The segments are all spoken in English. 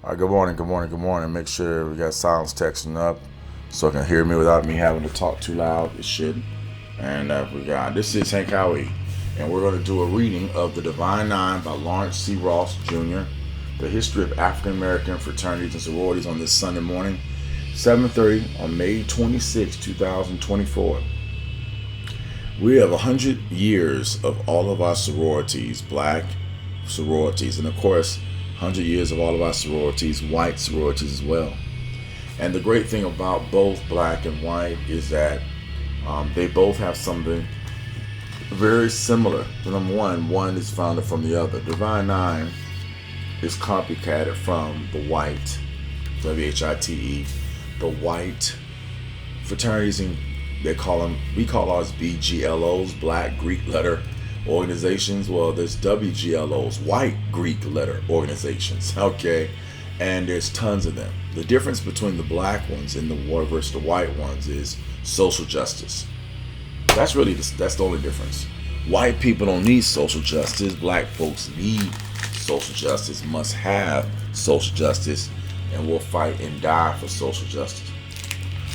Good morning, good morning, good morning. Make sure we got sounds texting up so it can hear me without me having to talk too loud. It should. And this is Hank Howie, and we're going to do a reading of The Divine Nine by Lawrence C. Ross Jr., The History of African American Fraternities and Sororities on this Sunday morning, 7:30 on May 26, 2024. We have 100 years of all of our sororities, black sororities, and of course, 100 years of all of our sororities, white sororities as well. And the great thing about both black and white is that they both have something very similar. Number one is founded from the other. Divine Nine is copycatted from the white, WHITE, the white fraternities, and we call ours BGLOs, Black Greek Letter Organizations. Well, there's WGLOs, White Greek Letter Organizations, okay? And there's tons of them. The difference between the black ones and the versus the white ones is social justice. That's the only difference. White people don't need social justice. Black folks need social justice, must have social justice, and will fight and die for social justice.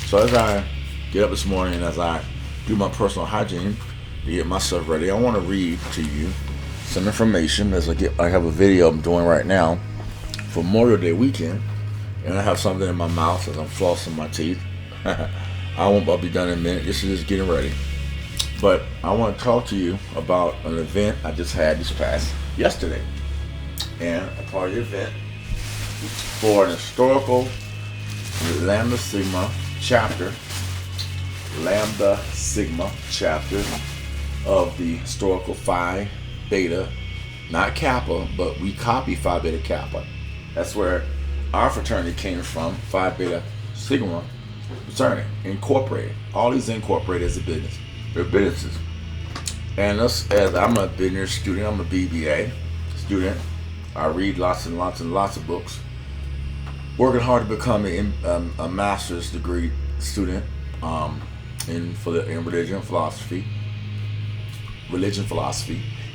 So as I get up this morning and as I do my personal hygiene to get myself ready, I want to read to you some information as I have a video I'm doing right now for Memorial Day weekend, and I have something in my mouth as I'm flossing my teeth. I'll be done in a minute. This is just getting ready. But I want to talk to you about an event I just had this past yesterday. And a part of the event for an historical Lambda Sigma chapter of the historical Phi Beta, not Kappa, but we copy Phi Beta Kappa. That's where our fraternity came from, Phi Beta Sigma Fraternity Incorporated. All these incorporated as a business. They're businesses. And as I'm a business student, I'm a BBA student. I read lots and lots and lots of books. Working hard to become a master's degree student in religion philosophy,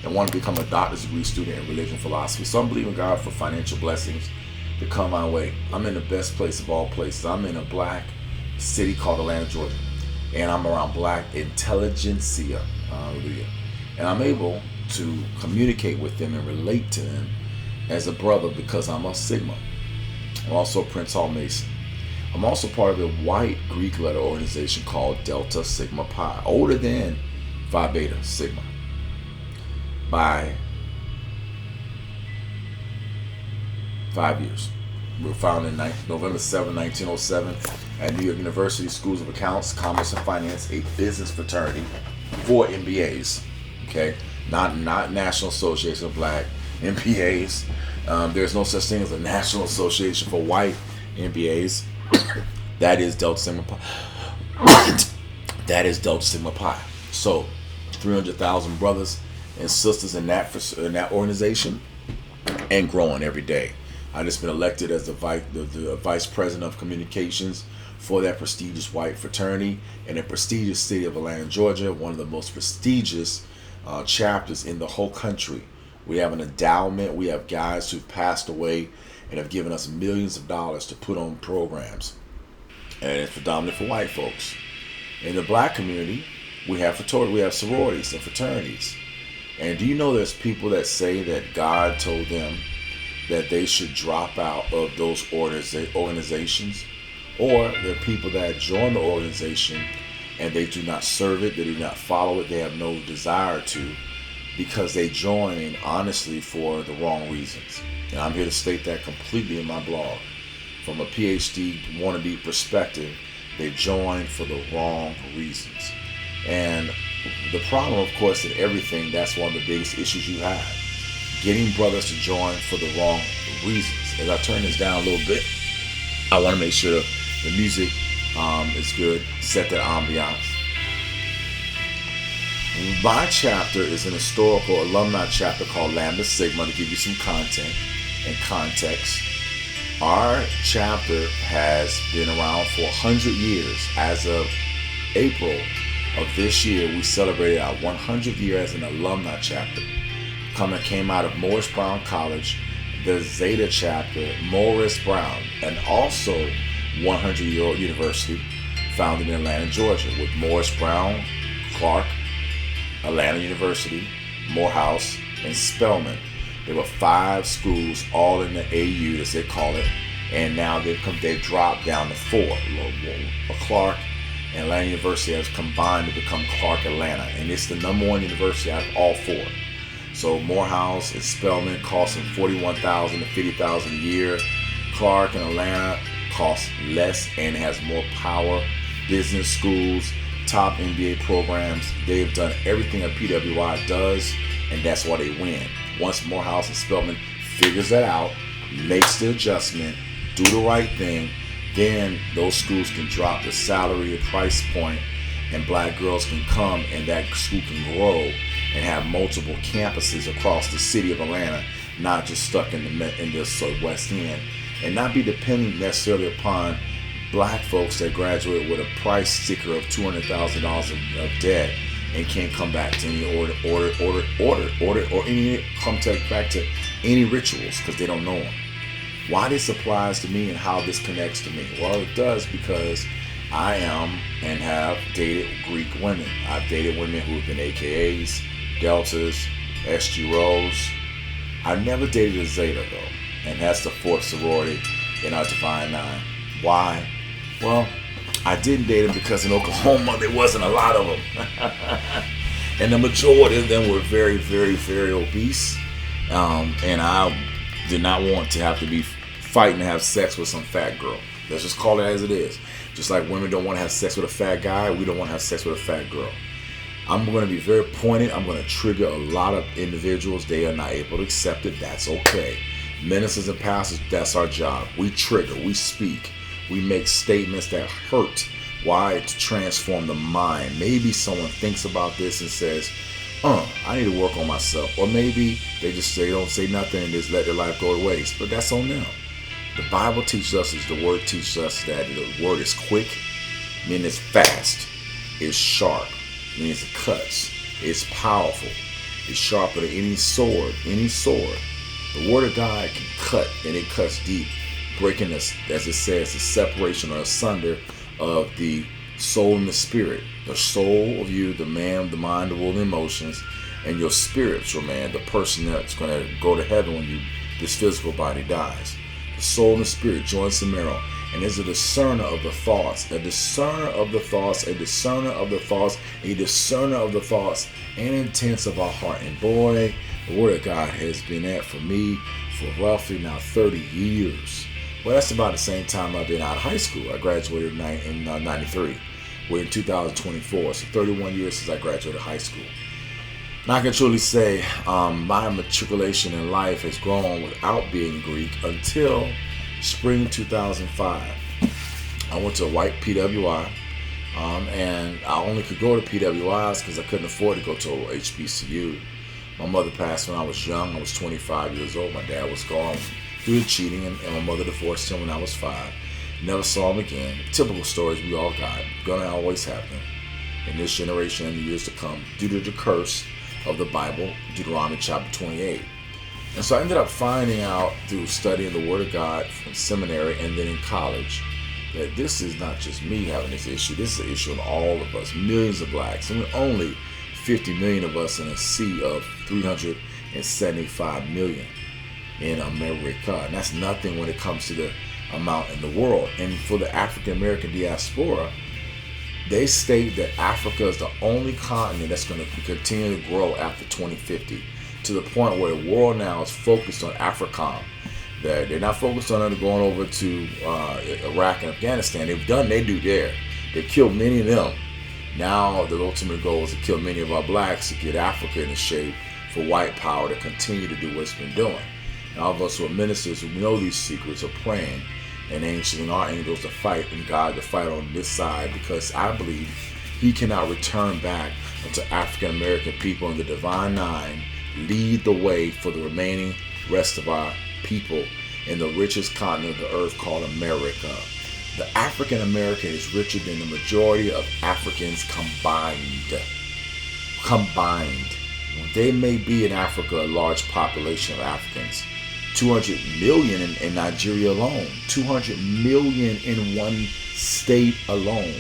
and want to become a doctor's degree student in religion philosophy. So I'm believing God for financial blessings to come my way. I'm in the best place of all places. I'm in a black city called Atlanta, Georgia, and I'm around black intelligentsia. Hallelujah. And I'm able to communicate with them and relate to them as a brother because I'm a Sigma. I'm also a Prince Hall Mason. I'm also part of a white Greek letter organization called Delta Sigma Pi, older than Phi Beta Sigma by 5 years. We were founded in November 7, 1907 at New York University Schools of Accounts, Commerce and Finance, a business fraternity for MBAs, okay? Not National Association of Black MBAs. There's no such thing as a National Association for White MBAs. That is Delta Sigma Pi. That is Delta Sigma Pi. So, 300,000 brothers and sisters in that organization, and growing every day. I just been elected as the vice president of communications for that prestigious white fraternity in a prestigious city of Atlanta, Georgia, one of the most prestigious chapters in the whole country. We have an endowment. We have guys who've passed away and have given us millions of dollars to put on programs. And it's predominantly for white folks. In the black community, we have sororities and fraternities. And do you know there's people that say that God told them that they should drop out of those organizations? Or there are people that join the organization and they do not serve it, they do not follow it, they have no desire to, because they join honestly for the wrong reasons. And I'm here to state that completely in my blog. From a PhD wannabe perspective, they join for the wrong reasons. And the problem, of course, in everything, that's one of the biggest issues you have. Getting brothers to join for the wrong reasons. As I turn this down a little bit, I want to make sure the music is good, set that ambiance. My chapter is an historical alumni chapter called Lambda Sigma, to give you some content and context. Our chapter has been around for 100 years. As of April of this year, we celebrated our 100th year as an alumni chapter. Came out of Morris Brown College the Zeta chapter, Morris Brown, and also 100-year-old university founded in Atlanta, Georgia, with Morris Brown, Clark, Atlanta University, Morehouse, and Spelman. There were 5 schools, all in the AU, as they call it, and now they've dropped down to 4. Clark and Atlanta University has combined to become Clark Atlanta, and it's the #1 university out of all 4. So Morehouse and Spelman cost them $41,000 to $50,000 a year. Clark and Atlanta cost less and has more power. Business schools, top MBA programs. They've done everything a PWI does, and that's why they win. Once Morehouse and Spelman figures that out, makes the adjustment, do the right thing, then those schools can drop the salary, the price point, and black girls can come, and that school can grow and have multiple campuses across the city of Atlanta, not just stuck in the West End, and not be dependent necessarily upon black folks that graduate with a price sticker of $200,000 of debt and can't come back to any order or any back to any rituals because they don't know them. Why this applies to me and how this connects to me? Well, it does because I am and have dated Greek women. I've dated women who have been AKAs, Deltas, SG Rose. I've never dated a Zeta though, and that's the 4th sorority in our Divine Nine. Why? Well, I didn't date them because in Oklahoma there wasn't a lot of them. And the majority of them were very, very, very obese. And I did not want to have to be fighting to have sex with some fat girl. Let's just call it as it is. Just like women don't want to have sex with a fat guy, we don't want to have sex with a fat girl. I'm going to be very pointed. I'm going to trigger a lot of individuals. They are not able to accept it. That's okay. Ministers and pastors, that's our job. We trigger, we speak. We make statements that hurt. Why? To transform the mind. Maybe someone thinks about this and says, I need to work on myself. Or maybe they don't say nothing and just let their life go to waste. But that's on them. The Bible teaches us, the word teaches us that the word is quick, meaning it's fast. It's sharp, means it cuts. It's powerful. It's sharper than any sword. Any sword. The word of God can cut, and it cuts deep, breaking us, as it says, the separation or asunder of the soul and the spirit. The soul of you, the man, the mind, the will, and emotions, and your spiritual man, the person that's going to go to heaven when this physical body dies. The soul and the spirit joins the marrow, and is a discerner of the thoughts, a discerner of the thoughts, a discerner of the thoughts, a discerner of the thoughts and intents of our heart. And boy, the Word of God has been that for me for roughly now 30 years. Well, that's about the same time I've been out of high school. I graduated in 93. We're in 2024, so 31 years since I graduated high school. And I can truly say my matriculation in life has grown without being Greek until spring 2005. I went to a white PWI, and I only could go to PWIs because I couldn't afford to go to a HBCU. My mother passed when I was young. I was 25 years old. My dad was gone due to cheating, and my mother divorced him when I was 5. Never saw him again. Typical stories we all got. Gonna always happen in this generation and the years to come due to the curse of the Bible, Deuteronomy chapter 28. And so I ended up finding out through studying the Word of God from seminary and then in college that this is not just me having this issue. This is an issue of all of us, millions of blacks. And we're only 50 million of us in a sea of 375 million in America. And that's nothing when it comes to the amount in the world. And for the African American diaspora, they state that Africa is the only continent that's going to continue to grow after 2050, to the point where the world now is focused on AFRICOM. They're not focused on going over to Iraq and Afghanistan. They do there. They've killed many of them. Now the ultimate goal is to kill many of our blacks to get Africa in shape for white power to continue to do what it's been doing. And all of us who are ministers who know these secrets are praying and angels and our angels to fight and God to fight on this side, because I believe He cannot return back until African American people in the Divine Nine lead the way for the remaining rest of our people in the richest continent of the earth called America. The African American is richer than the majority of Africans combined. They may be in Africa a large population of Africans, 200 million in Nigeria alone. 200 million in one state alone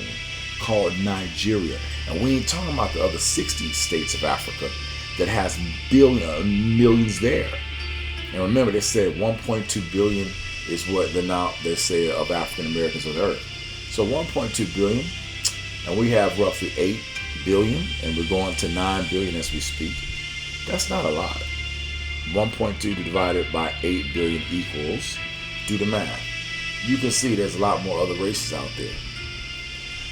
called Nigeria. And we ain't talking about the other 60 states of Africa that has millions there. And remember, they said 1.2 billion is what they say of African Americans on Earth. So 1.2 billion, and we have roughly 8 billion, and we're going to 9 billion as we speak. That's not a lot. 1.2 divided by 8 billion equals, do the math. You can see there's a lot more other races out there.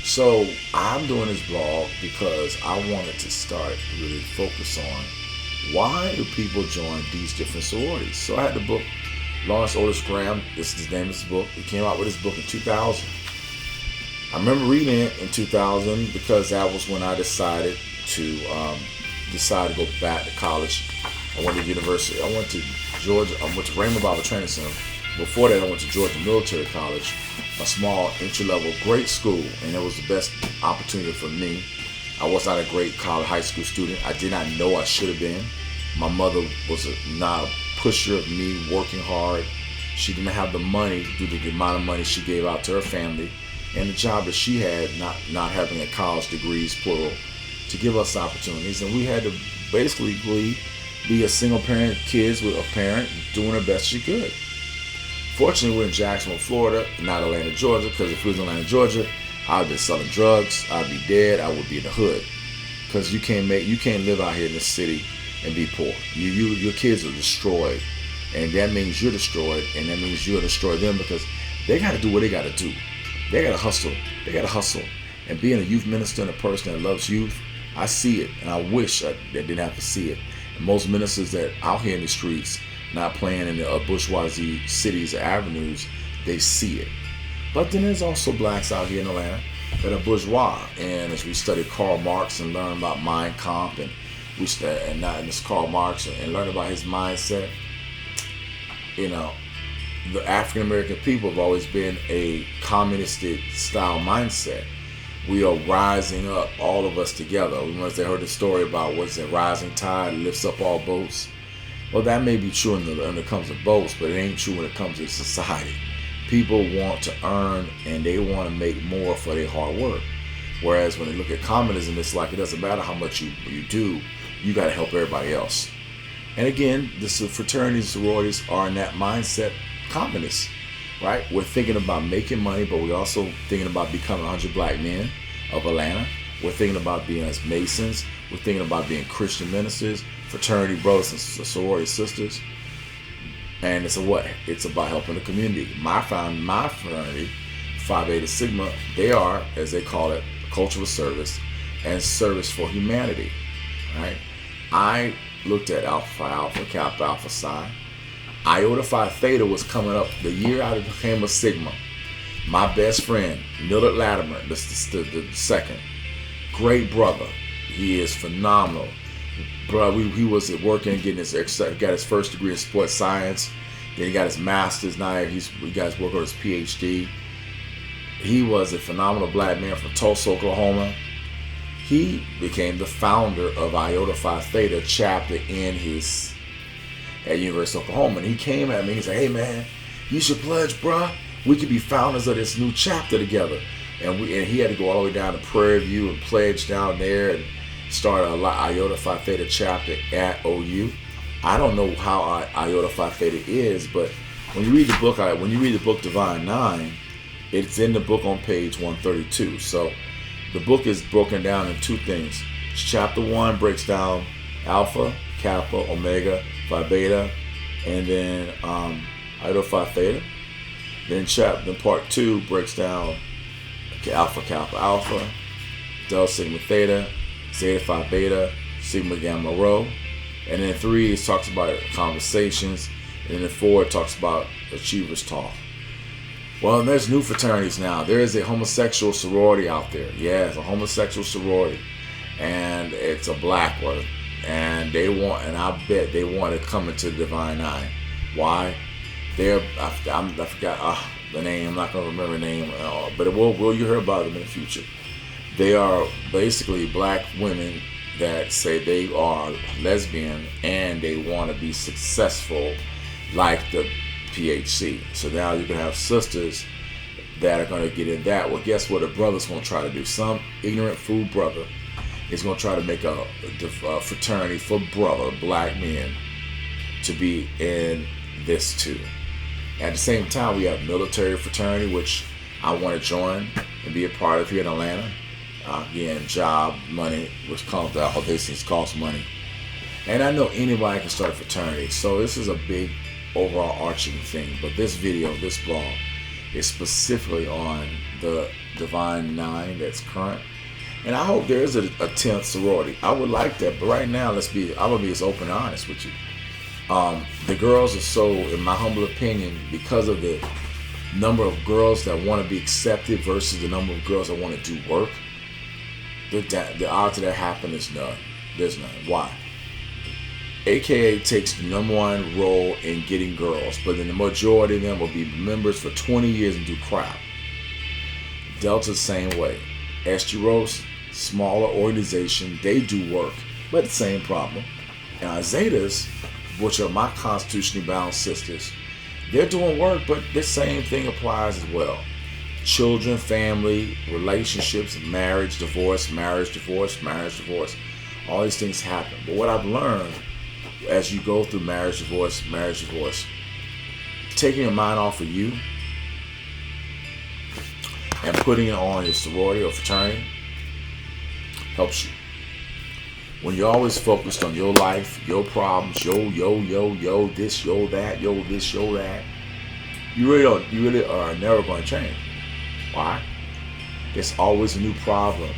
So I'm doing this blog because I wanted to start really focus on why do people join these different sororities. So I had the book, Lawrence Otis Graham, this is the name of his book. He came out with his book in 2000. I remember reading it in 2000 because that was when I decided to go back to college. I went to university. I went to Georgia. I went to Raymond Bible Training Center. Before that, I went to Georgia Military College, a small entry-level, great school, and it was the best opportunity for me. I was not a great high school student. I did not know I should have been. My mother was not a pusher of me working hard. She didn't have the money due to the amount of money she gave out to her family and the job that she had, not having a college degrees, plural, to give us opportunities. And we had to basically be a single parent kids with a parent doing her best she could. Fortunately, we're in Jacksonville, Florida, not Atlanta, Georgia, because if we was in Atlanta, Georgia, I'd be selling drugs, I'd be dead, I would be in the hood. Because you can't live out here in this city and be poor. Your kids are destroyed, and that means you're destroyed, and that means you're gonna destroy them because they got to do what they got to do. They got to hustle. They got to hustle. And being a youth minister and a person that loves youth, I see it, and I wish I didn't have to see it. And most ministers that out here in the streets, not playing in the bourgeoisie cities or avenues, they see it. But then there's also blacks out here in Atlanta that are bourgeois. And as we study Karl Marx and learn about Mein Kampf, and we study and this Karl Marx and learn about his mindset, the African American people have always been a communistic style mindset. We are rising up, all of us together. Once they heard the story about what's a rising tide lifts up all boats. Well, that may be true when it comes to boats, but it ain't true when it comes to society. People want to earn and they want to make more for their hard work. Whereas when they look at communism, it's like it doesn't matter how much you do, you got to help everybody else. And again, the fraternities and sororities are in that mindset, communists, right? We're thinking about making money, but we're also thinking about becoming 100 black men of Atlanta. We're thinking about being as Masons. We're thinking about being Christian ministers, fraternity brothers and sorority sisters. And it's about helping the community. My fraternity, Phi Beta Sigma, they are, as they call it, cultural service and service for humanity, right? I looked at Alpha Alpha, Kappa Alpha Psi. Iota Phi Theta was coming up the year I became a Sigma. My best friend, Millard Latimer, the second, great brother. He is phenomenal. Bro, he was working, got his first degree in sports science. Then he got his master's. Now he got his work on his PhD. He was a phenomenal black man from Tulsa, Oklahoma. He became the founder of Iota Phi Theta chapter at University of Oklahoma. And he came at me, he said, "Hey man, you should pledge, bruh. We could be founders of this new chapter together." And he had to go all the way down to Prairie View and pledge down there and start a Iota Phi Theta chapter at OU. I don't know how Iota Phi Theta is, but when you read the book Divine Nine, it's in the book on page 132. So the book is broken down in two things. Chapter 1 breaks down Alpha, Kappa, Omega, Phi Beta, and then Iota Phi Theta. Then part 2 breaks down Alpha, Kappa, Alpha, Delta Sigma Theta, Zeta Phi Beta, Sigma Gamma Rho. And then 3 it talks about conversations, and then 4 it talks about achievers talk. Well, there's new fraternities now. There is a homosexual sorority out there. Yeah, it's a homosexual sorority, and it's a black one. And I bet they want to come into Divine Nine. Why? I forgot the name. I'm not gonna remember the name, but you hear about them in the future. They are basically black women that say they are lesbian and they want to be successful like the PHC. So now you can have sisters that are going to get in that. Well, guess what? The brother's going to try to do. Some ignorant fool brother is going to try to make a fraternity for brother black men to be in this too. At the same time, we have military fraternity, which I want to join and be a part of here in Atlanta. Again, job, money, which comes out. All these things cost money. And I know anybody can start a fraternity. So this is a big overall arching thing. But this video, this blog, is specifically on the Divine Nine that's current. And I hope there is a 10th sorority. I would like that. But right now, I'm going to be as open and honest with you. The girls are so, in my humble opinion, because of the number of girls that want to be accepted versus the number of girls that want to do work, the odds of that happen is none. There's none. Why? AKA takes the #1 role in getting girls, but then the majority of them will be members for 20 years and do crap. Delta, same way. Esteros, smaller organization, they do work, but the same problem. And Zetas, which are my constitutionally bound sisters, they're doing work, but the same thing applies as well. Children, family, relationships, marriage, divorce, marriage, divorce, marriage, divorce. All these things happen. But what I've learned as you go through marriage, divorce, taking your mind off of you and putting it on your sorority or fraternity helps you. When you're always focused on your life, your problems, yo, this, yo, that, yo, this, yo, that, you really are never going to change. Why? There's always a new problem.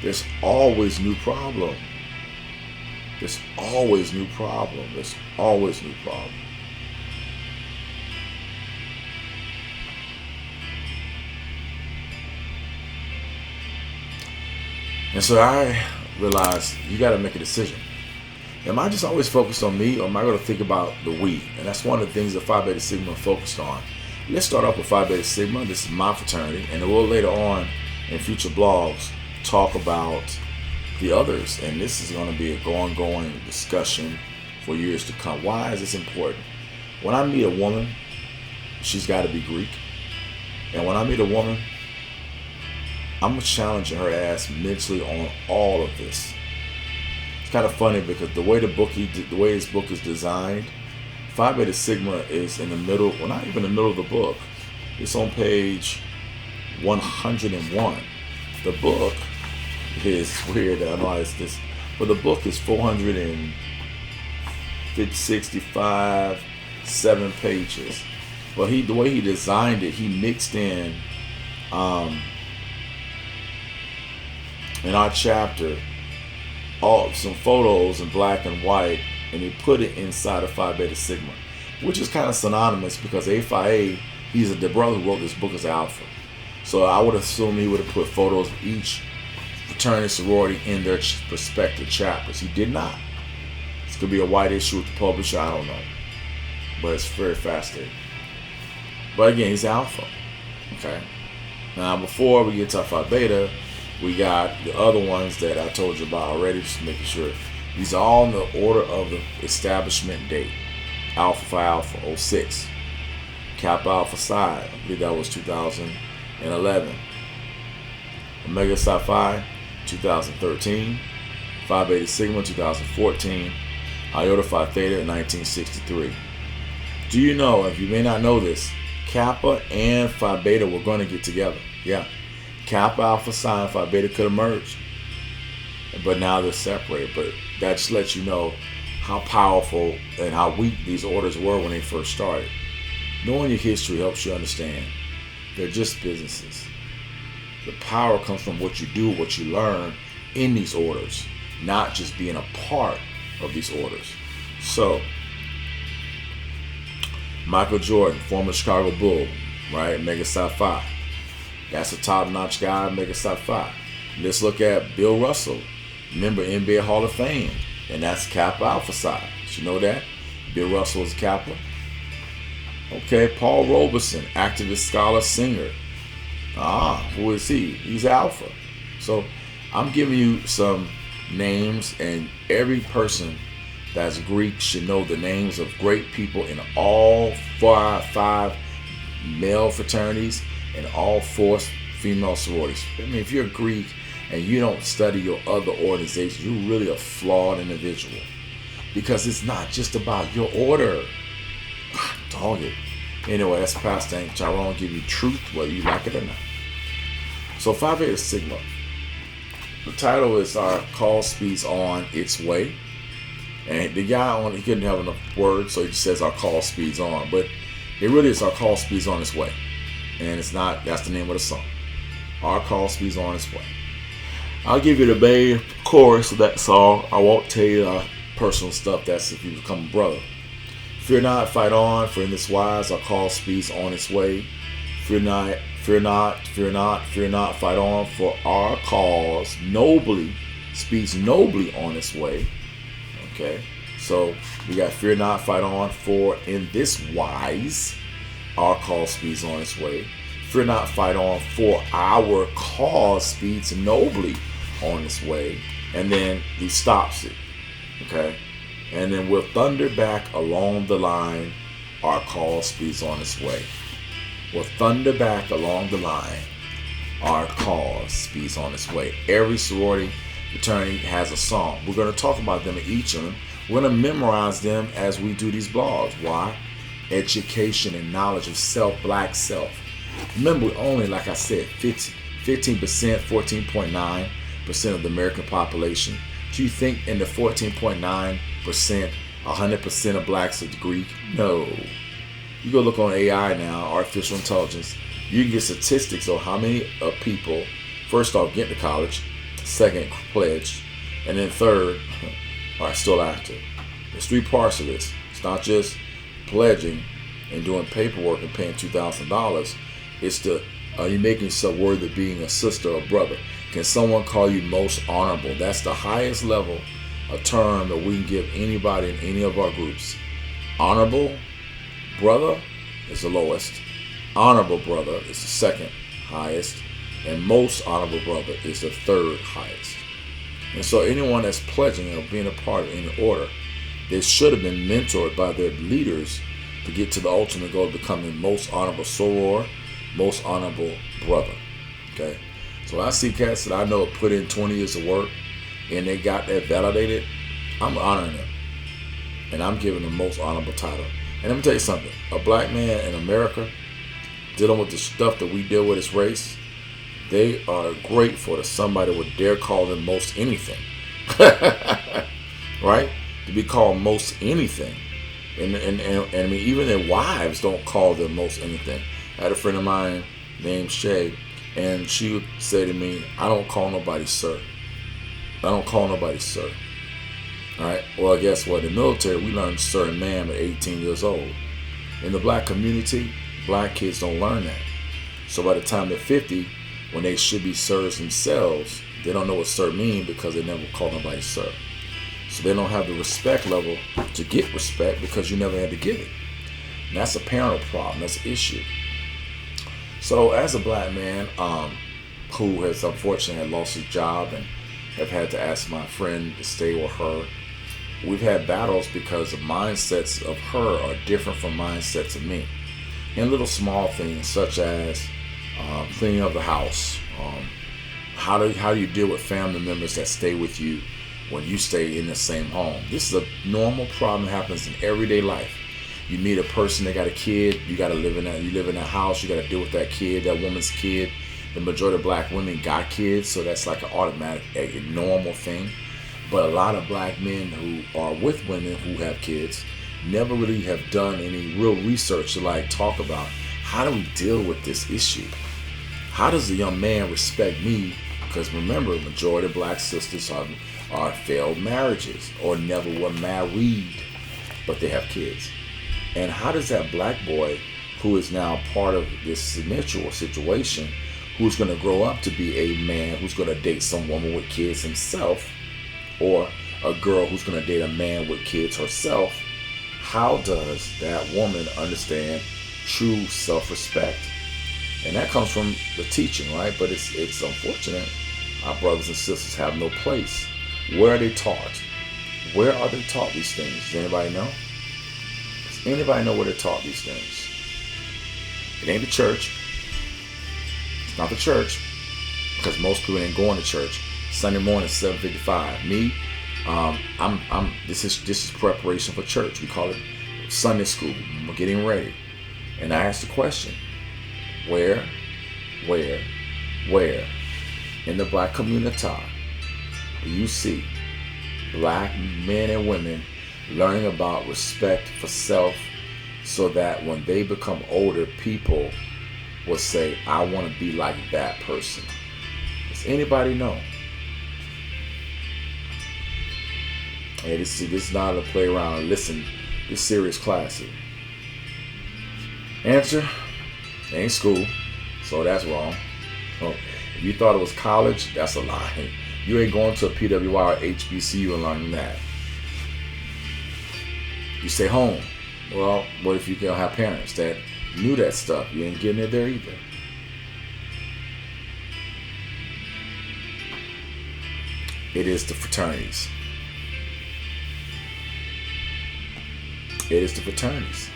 There's always new problem. There's always new problem. There's always new problem. And so I realized you got to make a decision. Am I just always focused on me, or am I going to think about the we? And that's one of the things that Phi Beta Sigma focused on. Let's start off with Phi Beta Sigma. This is my fraternity, and we'll later on in future blogs talk about the others. And this is going to be an ongoing discussion for years to come. Why is this important? When I meet a woman, she's got to be Greek. And when I meet a woman, I'm challenging her ass mentally on all of this. It's kind of funny because the way this book is designed, Phi Beta Sigma is in the middle, well, not even the middle of the book. It's on page 101. The book is weird. I know it's this, but the book is 465, 7 pages. But the way he designed it, he mixed in our chapter some photos in black and white, and he put it inside of Phi Beta Sigma, which is kind of synonymous because A Phi A, the brother who wrote this book is Alpha. So I would assume he would have put photos of each fraternity sorority in their respective chapters. He did not. This could be a white issue with the publisher, I don't know. But it's very fascinating. But again, he's Alpha. Okay. Now before we get to Phi Beta, we got the other ones that I told you about already, just making sure. These are all in the order of the establishment date. Alpha Phi Alpha, 06. Kappa Alpha Psi, I believe that was 2011. Omega Psi Phi, 2013. Phi Beta Sigma, 2014. Iota Phi Theta, 1963. Do you know, if you may not know this, Kappa and Phi Beta were going to get together. Yeah. Kappa Alpha Psi and Phi Beta could have merged, but now they're separated. But that just lets you know how powerful and how weak these orders were when they first started. Knowing your history helps you understand they're just businesses. The power comes from what you do, what you learn in these orders, not just being a part of these orders. So, Michael Jordan, former Chicago Bull, right? Mega Psi Phi. That's a top-notch guy, Mega Psi Phi. Let's look at Bill Russell, member NBA Hall of Fame, and that's Kappa Alpha Psi. Did you know that? Bill Russell is Kappa. Okay, Paul Robeson, activist, scholar, singer. Who is he? He's Alpha. So I'm giving you some names, and every person that's Greek should know the names of great people in all five male fraternities and all four female sororities. I mean, if you're Greek and you don't study your other organizations, you're really a flawed individual, because it's not just about your order. Dog it. Anyway, that's Pastor Tyrone give you truth whether you like it or not. So Phi Beta Sigma. The title is Our Call Speeds on Its Way. And the guy he couldn't have enough words, so he just says Our Call Speeds On. But it really is Our Call Speeds On Its Way. And it's not, that's the name of the song. Our Call Speeds On Its Way. I'll give you the main chorus of that song. I won't tell you personal stuff. That's if you become a brother. Fear not, fight on, for in this wise our call speeds on its way. Fear not, fear not, fear not, fear not, fight on, for our cause nobly speeds nobly on its way. Okay, so we got fear not, fight on, for in this wise our call speeds on its way. Fear not, fight on, for our cause speeds nobly on its way. And then he stops it. Okay. And then we'll thunder back along the line, our call speeds on its way. We'll thunder back along the line, our call speeds on its way. Every sorority fraternity has a song. We're going to talk about them, each of them. We're going to memorize them as we do these blogs. Why? Education and knowledge of self, black self. Remember, only, like I said, 15%, 14.9% of the American population. Do you think in the 14.9%, 100% of blacks are Greek? No. You go look on AI now, artificial intelligence. You can get statistics on how many people, first off, get to college, second, pledged, and then third, are still active. There's three parts of this. It's not just pledging and doing paperwork and paying $2,000. It's the, are you making yourself worthy of being a sister or brother? Can someone call you most honorable? That's the highest level, a term that we can give anybody in any of our groups. Honorable brother is the lowest. Honorable brother is the second highest. And most honorable brother is the third highest. And so anyone that's pledging or being a part of any order, they should have been mentored by their leaders to get to the ultimate goal of becoming most honorable soror, most honorable brother. Okay? So I see cats that I know put in 20 years of work and they got that validated. I'm honoring them. And I'm giving them most honorable title. And let me tell you something. A black man in America dealing with the stuff that we deal with as race, they are grateful that somebody would dare call them most anything. Right? To be called most anything. And I mean, even their wives don't call them most anything. I had a friend of mine named Shay, and she would say to me, I don't call nobody sir. I don't call nobody sir. All right? Well, guess what? In the military, we learn sir and ma'am at 18 years old. In the black community, black kids don't learn that. So by the time they're 50, when they should be sirs themselves, they don't know what sir means because they never call nobody sir. So they don't have the respect level to get respect because you never had to give it. And that's a parental problem. That's an issue. So as a black man who has unfortunately lost his job and have had to ask my friend to stay with her, we've had battles because the mindsets of her are different from mindsets of me. And little small things such as cleaning of the house. How do you deal with family members that stay with you when you stay in the same home? This is a normal problem that happens in everyday life. You meet a person that got a kid, you got to live in that house, you got to deal with that kid, that woman's kid. The majority of black women got kids, so that's like an automatic, a normal thing. But a lot of black men who are with women who have kids never really have done any real research to like talk about how do we deal with this issue? How does a young man respect me? Because remember, majority of black sisters are failed marriages or never were married, but they have kids. And how does that black boy who is now part of this situation, who's going to grow up to be a man who's going to date some woman with kids himself, or a girl who's going to date a man with kids herself, how does that woman understand true self-respect? And that comes from the teaching, right? But it's unfortunate our brothers and sisters have no place. Where are they taught? Where are they taught these things? Does anybody know? Does anybody know where they're taught these things? It ain't the church. It's not the church, because most people ain't going to church. Sunday morning, 7:55. Me, This is preparation for church. We call it Sunday school. We're getting ready, and I asked the question: where in the black community do you see black men and women learning about respect for self, so that when they become older, people will say, I want to be like that person? Does anybody know? Hey, this is not a play around and listen. This serious class here. Answer: it ain't school, so that's wrong. Oh, if you thought it was college, that's a lie. You ain't going to a PWI or HBCU and learning that. You stay home. Well, what if you don't have parents that knew that stuff? You ain't getting it there either. It is the fraternities. It is the fraternities.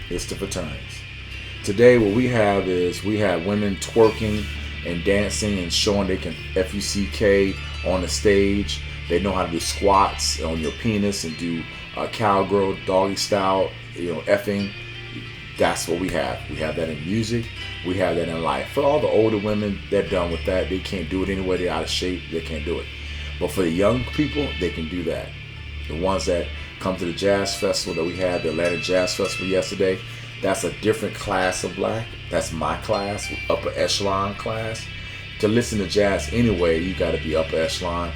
It's the fraternities. Today what we have is we have women twerking and dancing and showing they can FUCK on the stage. They know how to do squats on your penis and do cowgirl, doggy style, effing. That's what we have. We have that in music. We have that in life. For all the older women, they're done with that. They can't do it anyway. They're out of shape. They can't do it. But for the young people, they can do that. The ones that come to the jazz festival that we had, the Atlanta Jazz Festival yesterday, that's a different class of black. That's my class, upper echelon class. To listen to jazz anyway, you got to be upper echelon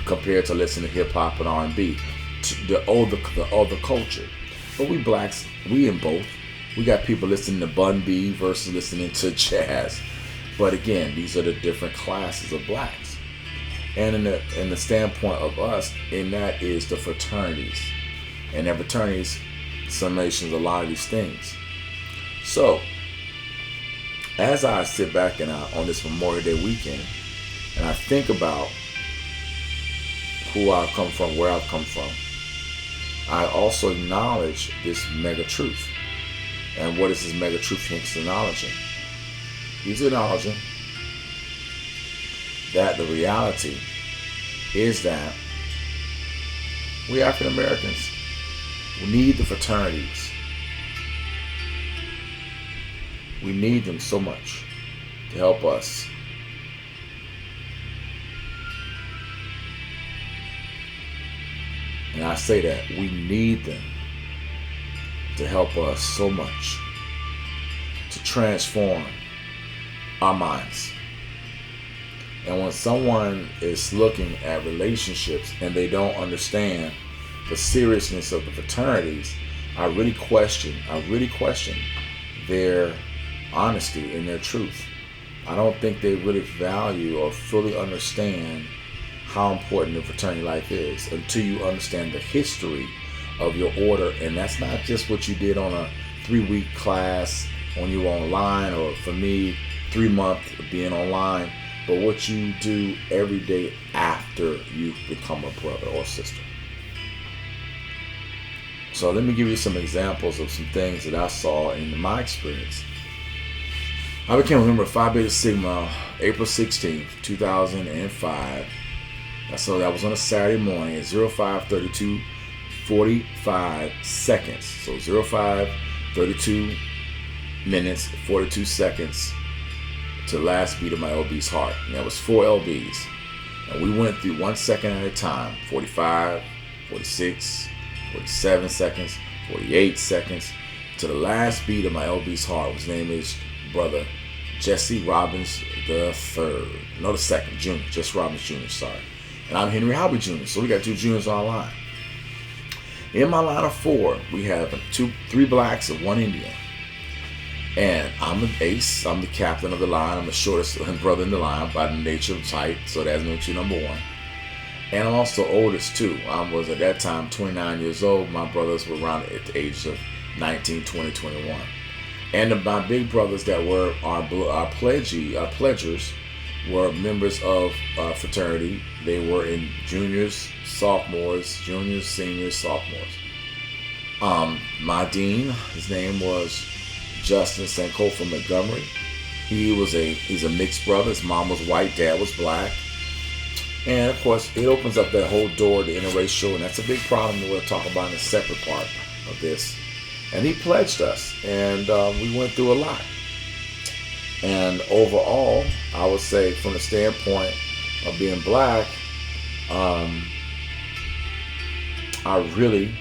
compared to listen to hip hop and R&B, the older culture. But we blacks, we in both. We got people listening to Bun B versus listening to jazz. But again, these are the different classes of blacks. And in the standpoint of us, and that is the fraternities. And that fraternities summations a lot of these things. So, as I sit back and on this Memorial Day weekend, and I think about who I've come from, where I've come from, I also acknowledge this mega truth. And what is this mega truth he's acknowledging? He's acknowledging that the reality is that we African Americans, we need the fraternities. We need them so much to help us. And I say that we need them to help us so much to transform our minds. And when someone is looking at relationships and they don't understand the seriousness of the fraternities, I really question their honesty and their truth. I don't think they really value or fully understand how important the fraternity life is until you understand the history of your order. And that's not just what you did on a 3-week class when you were online, or for me, 3 months of being online, but what you do every day after you become a brother or sister. So let me give you some examples of some things that I saw in my experience. I became a member of Phi Beta Sigma April 16th, 2005. So that was on a Saturday morning at 05:32, 45 seconds. So 05:32 minutes, 42 seconds to the last beat of my LB's heart. And that was 4 LBs. And we went through 1 second at a time. 45, 46, 47 seconds, 48 seconds to the last beat of my LB's heart. His name is Brother Jesse Robbins the third. No, the second, Junior. Jesse Robbins Jr., sorry. And I'm Henry Howard Jr., so we got 2 juniors on our line. In my line of 4, we have 3 blacks and 1 Indian. And I'm an ace. I'm the captain of the line. I'm the shortest brother in the line by the nature of height, so that makes you number 1. And I'm also oldest too. I was at that time 29 years old. My brothers were around at the age of 19, 20, 21. And my big brothers that were our pledgers, were members of fraternity. They were in juniors, sophomores, juniors, seniors, sophomores. My dean, his name was Justin Sanko from Montgomery. He's a mixed brother. His mom was white, dad was black. And of course, it opens up that whole door to interracial, and that's a big problem that we'll talk about in a separate part of this. And he pledged us, and we went through a lot. And overall, I would say from the standpoint of being black, I really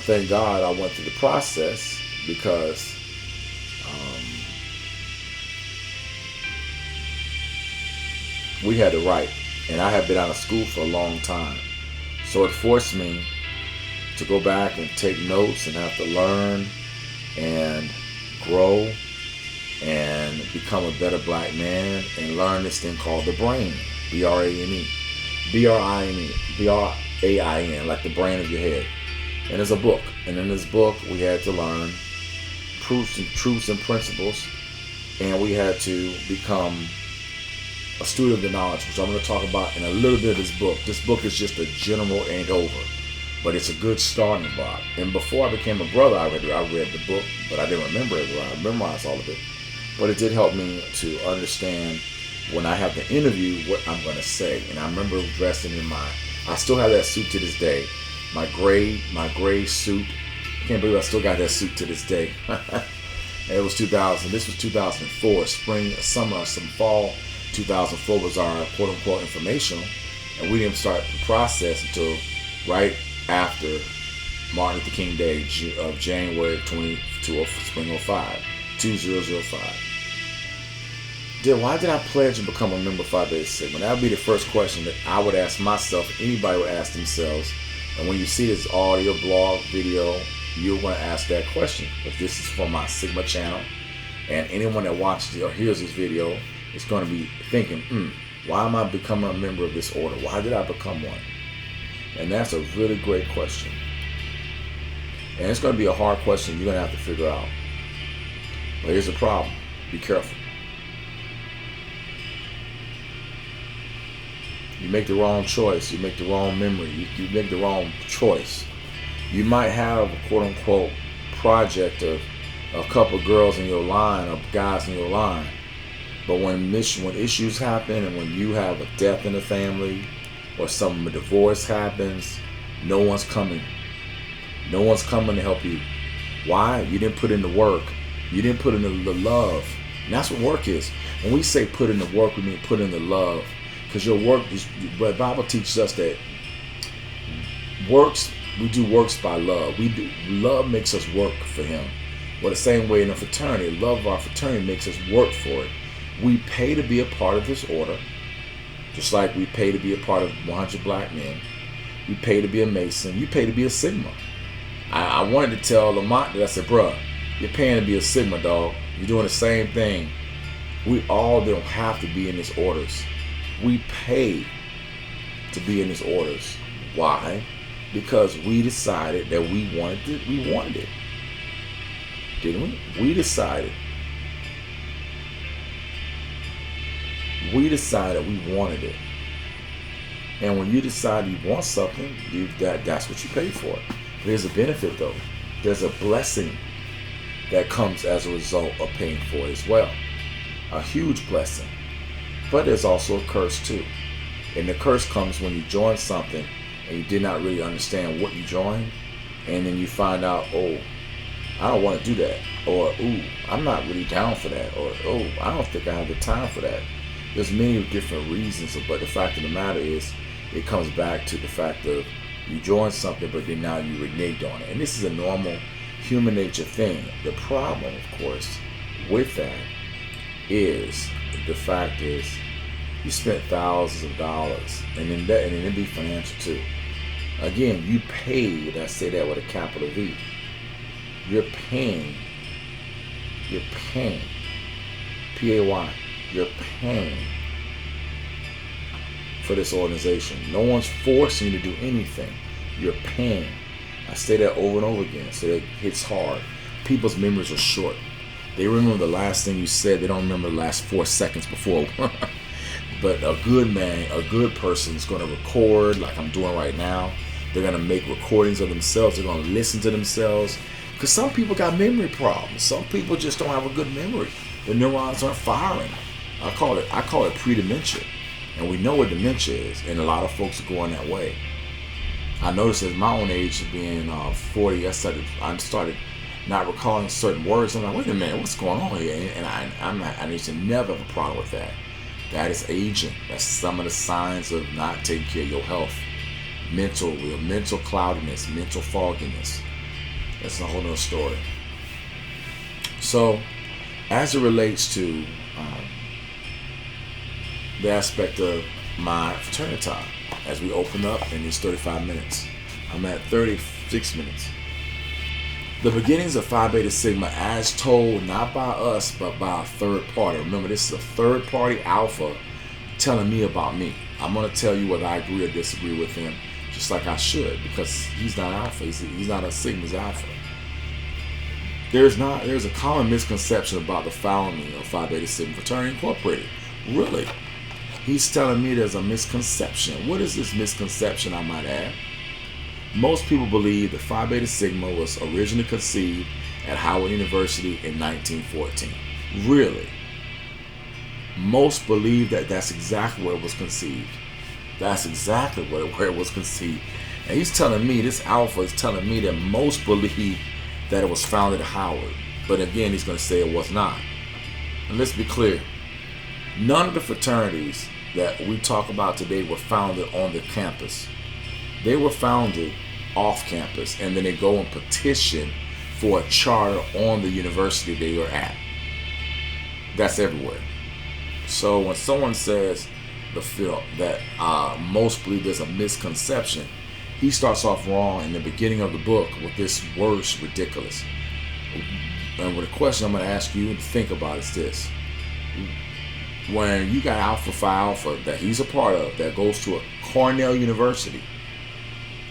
thank God I went through the process, because we had to write, and I had been out of school for a long time, so it forced me to go back and take notes and have to learn and grow and become a better black man and learn this thing called the brain. B-R-A-N-E. B-R-I-N-E. B-R-A-I-N, like the brain of your head. And there's a book. And in this book, we had to learn truths and principles. And we had to become a student of the knowledge, which I'm going to talk about in a little bit of this book. This book is just a general ain't over, but it's a good starting block. And before I became a brother, I read the book, but I didn't remember it. I memorized all of it. But it did help me to understand when I have the interview what I'm going to say. And I remember dressing in I still have that suit to this day. My gray suit. I can't believe I still got that suit to this day. It was 2000. This was 2004. Spring, summer, some fall. 2004 was our quote-unquote informational. And we didn't start the process until right after Martin Luther King Day of January 22, spring 05. 2005. Why did I pledge and become a member of Phi Beta Sigma? That would be the first question that I would ask myself. Anybody would ask themselves. And when you see this audio, blog, video, you're going to ask that question. But this is for my Sigma channel. And anyone that watches or hears this video is going to be thinking, why am I becoming a member of this order? Why did I become one? And that's a really great question. And it's going to be a hard question you're going to have to figure out. But here's the problem. Be careful. You make the wrong choice. You make the wrong memory. You make the wrong choice. You might have a quote-unquote project of a couple girls in your line or guys in your line. But when issues happen and when you have a death in the family or a divorce happens, no one's coming. No one's coming to help you. Why? You didn't put in the work. You didn't put in the love. And that's what work is. When we say put in the work, we mean put in the love. Because your work is, the Bible teaches us that we do works by love. Love makes us work for Him. Well, the same way in a fraternity, love of our fraternity makes us work for it. We pay to be a part of this order, just like we pay to be a part of 100 Black Men. We pay to be a Mason. You pay to be a Sigma. I wanted to tell Lamont that. I said, bruh, you're paying to be a Sigma, dog. You're doing the same thing. We all don't have to be in these orders. We pay to be in these orders. Why? Because we decided that we wanted it. Didn't we? We decided we wanted it. And when you decide you want something, that's what you pay for. There's a benefit though. There's a blessing that comes as a result of paying for it as well. A huge blessing. But there's also a curse too. And the curse comes when you join something and you did not really understand what you joined. And then you find out, oh, I don't want to do that. Or, ooh, I'm not really down for that. Or, oh, I don't think I have the time for that. There's many different reasons. But the fact of the matter is, it comes back to the fact of you join something, but then now you renege on it. And this is a normal human nature thing. The problem, of course, with that is the fact is you spent thousands of dollars, and then it'd be financial too. Again, you paid. I say that with a capital V. You're paying. P-A-Y. You're paying for this organization. No one's forcing you to do anything. You're paying. I say that over and over again, so it hits hard. People's memories are short. They remember the last thing you said. They don't remember the last 4 seconds before. But a good man, a good person is going to record like I'm doing right now. They're going to make recordings of themselves. They're going to listen to themselves. Because some people got memory problems. Some people just don't have a good memory. The neurons aren't firing. I call it pre-dementia. And we know what dementia is. And a lot of folks are going that way. I noticed at my own age, being 40, I started not recalling certain words. I'm like, wait a minute, what's going on here? And I used to never have a problem with that. That is aging. That's some of the signs of not taking care of your health. Mental cloudiness, mental fogginess. That's a whole nother story. So, as it relates to the aspect of my fraternity time, as we open up in these 35 minutes, I'm at 36 minutes. The beginnings of Phi Beta Sigma, as told not by us, but by a third party. Remember, this is a third party alpha telling me about me. I'm going to tell you whether I agree or disagree with him, just like I should, because he's not alpha. He's not a Sigma, he's alpha. There's a common misconception about the founding of Phi Beta Sigma Fraternity Incorporated. Really? He's telling me there's a misconception. What is this misconception, I might add? Most people believe that Phi Beta Sigma was originally conceived at Howard University in 1914. Really? Most believe that that's exactly where it was conceived. That's exactly where it was conceived. And he's telling me, this alpha is telling me that most believe that it was founded at Howard. But again, he's going to say it was not. And let's be clear. None of the fraternities that we talk about today were founded on the campus. They were founded off campus, and then they go and petition for a charter on the university they are at. That's everywhere. So when someone says that most believe there's a misconception, he starts off wrong in the beginning of the book with this word ridiculous. And with a question I'm going to ask you to think about is this. When you got Alpha Phi Alpha that he's a part of that goes to a Cornell University.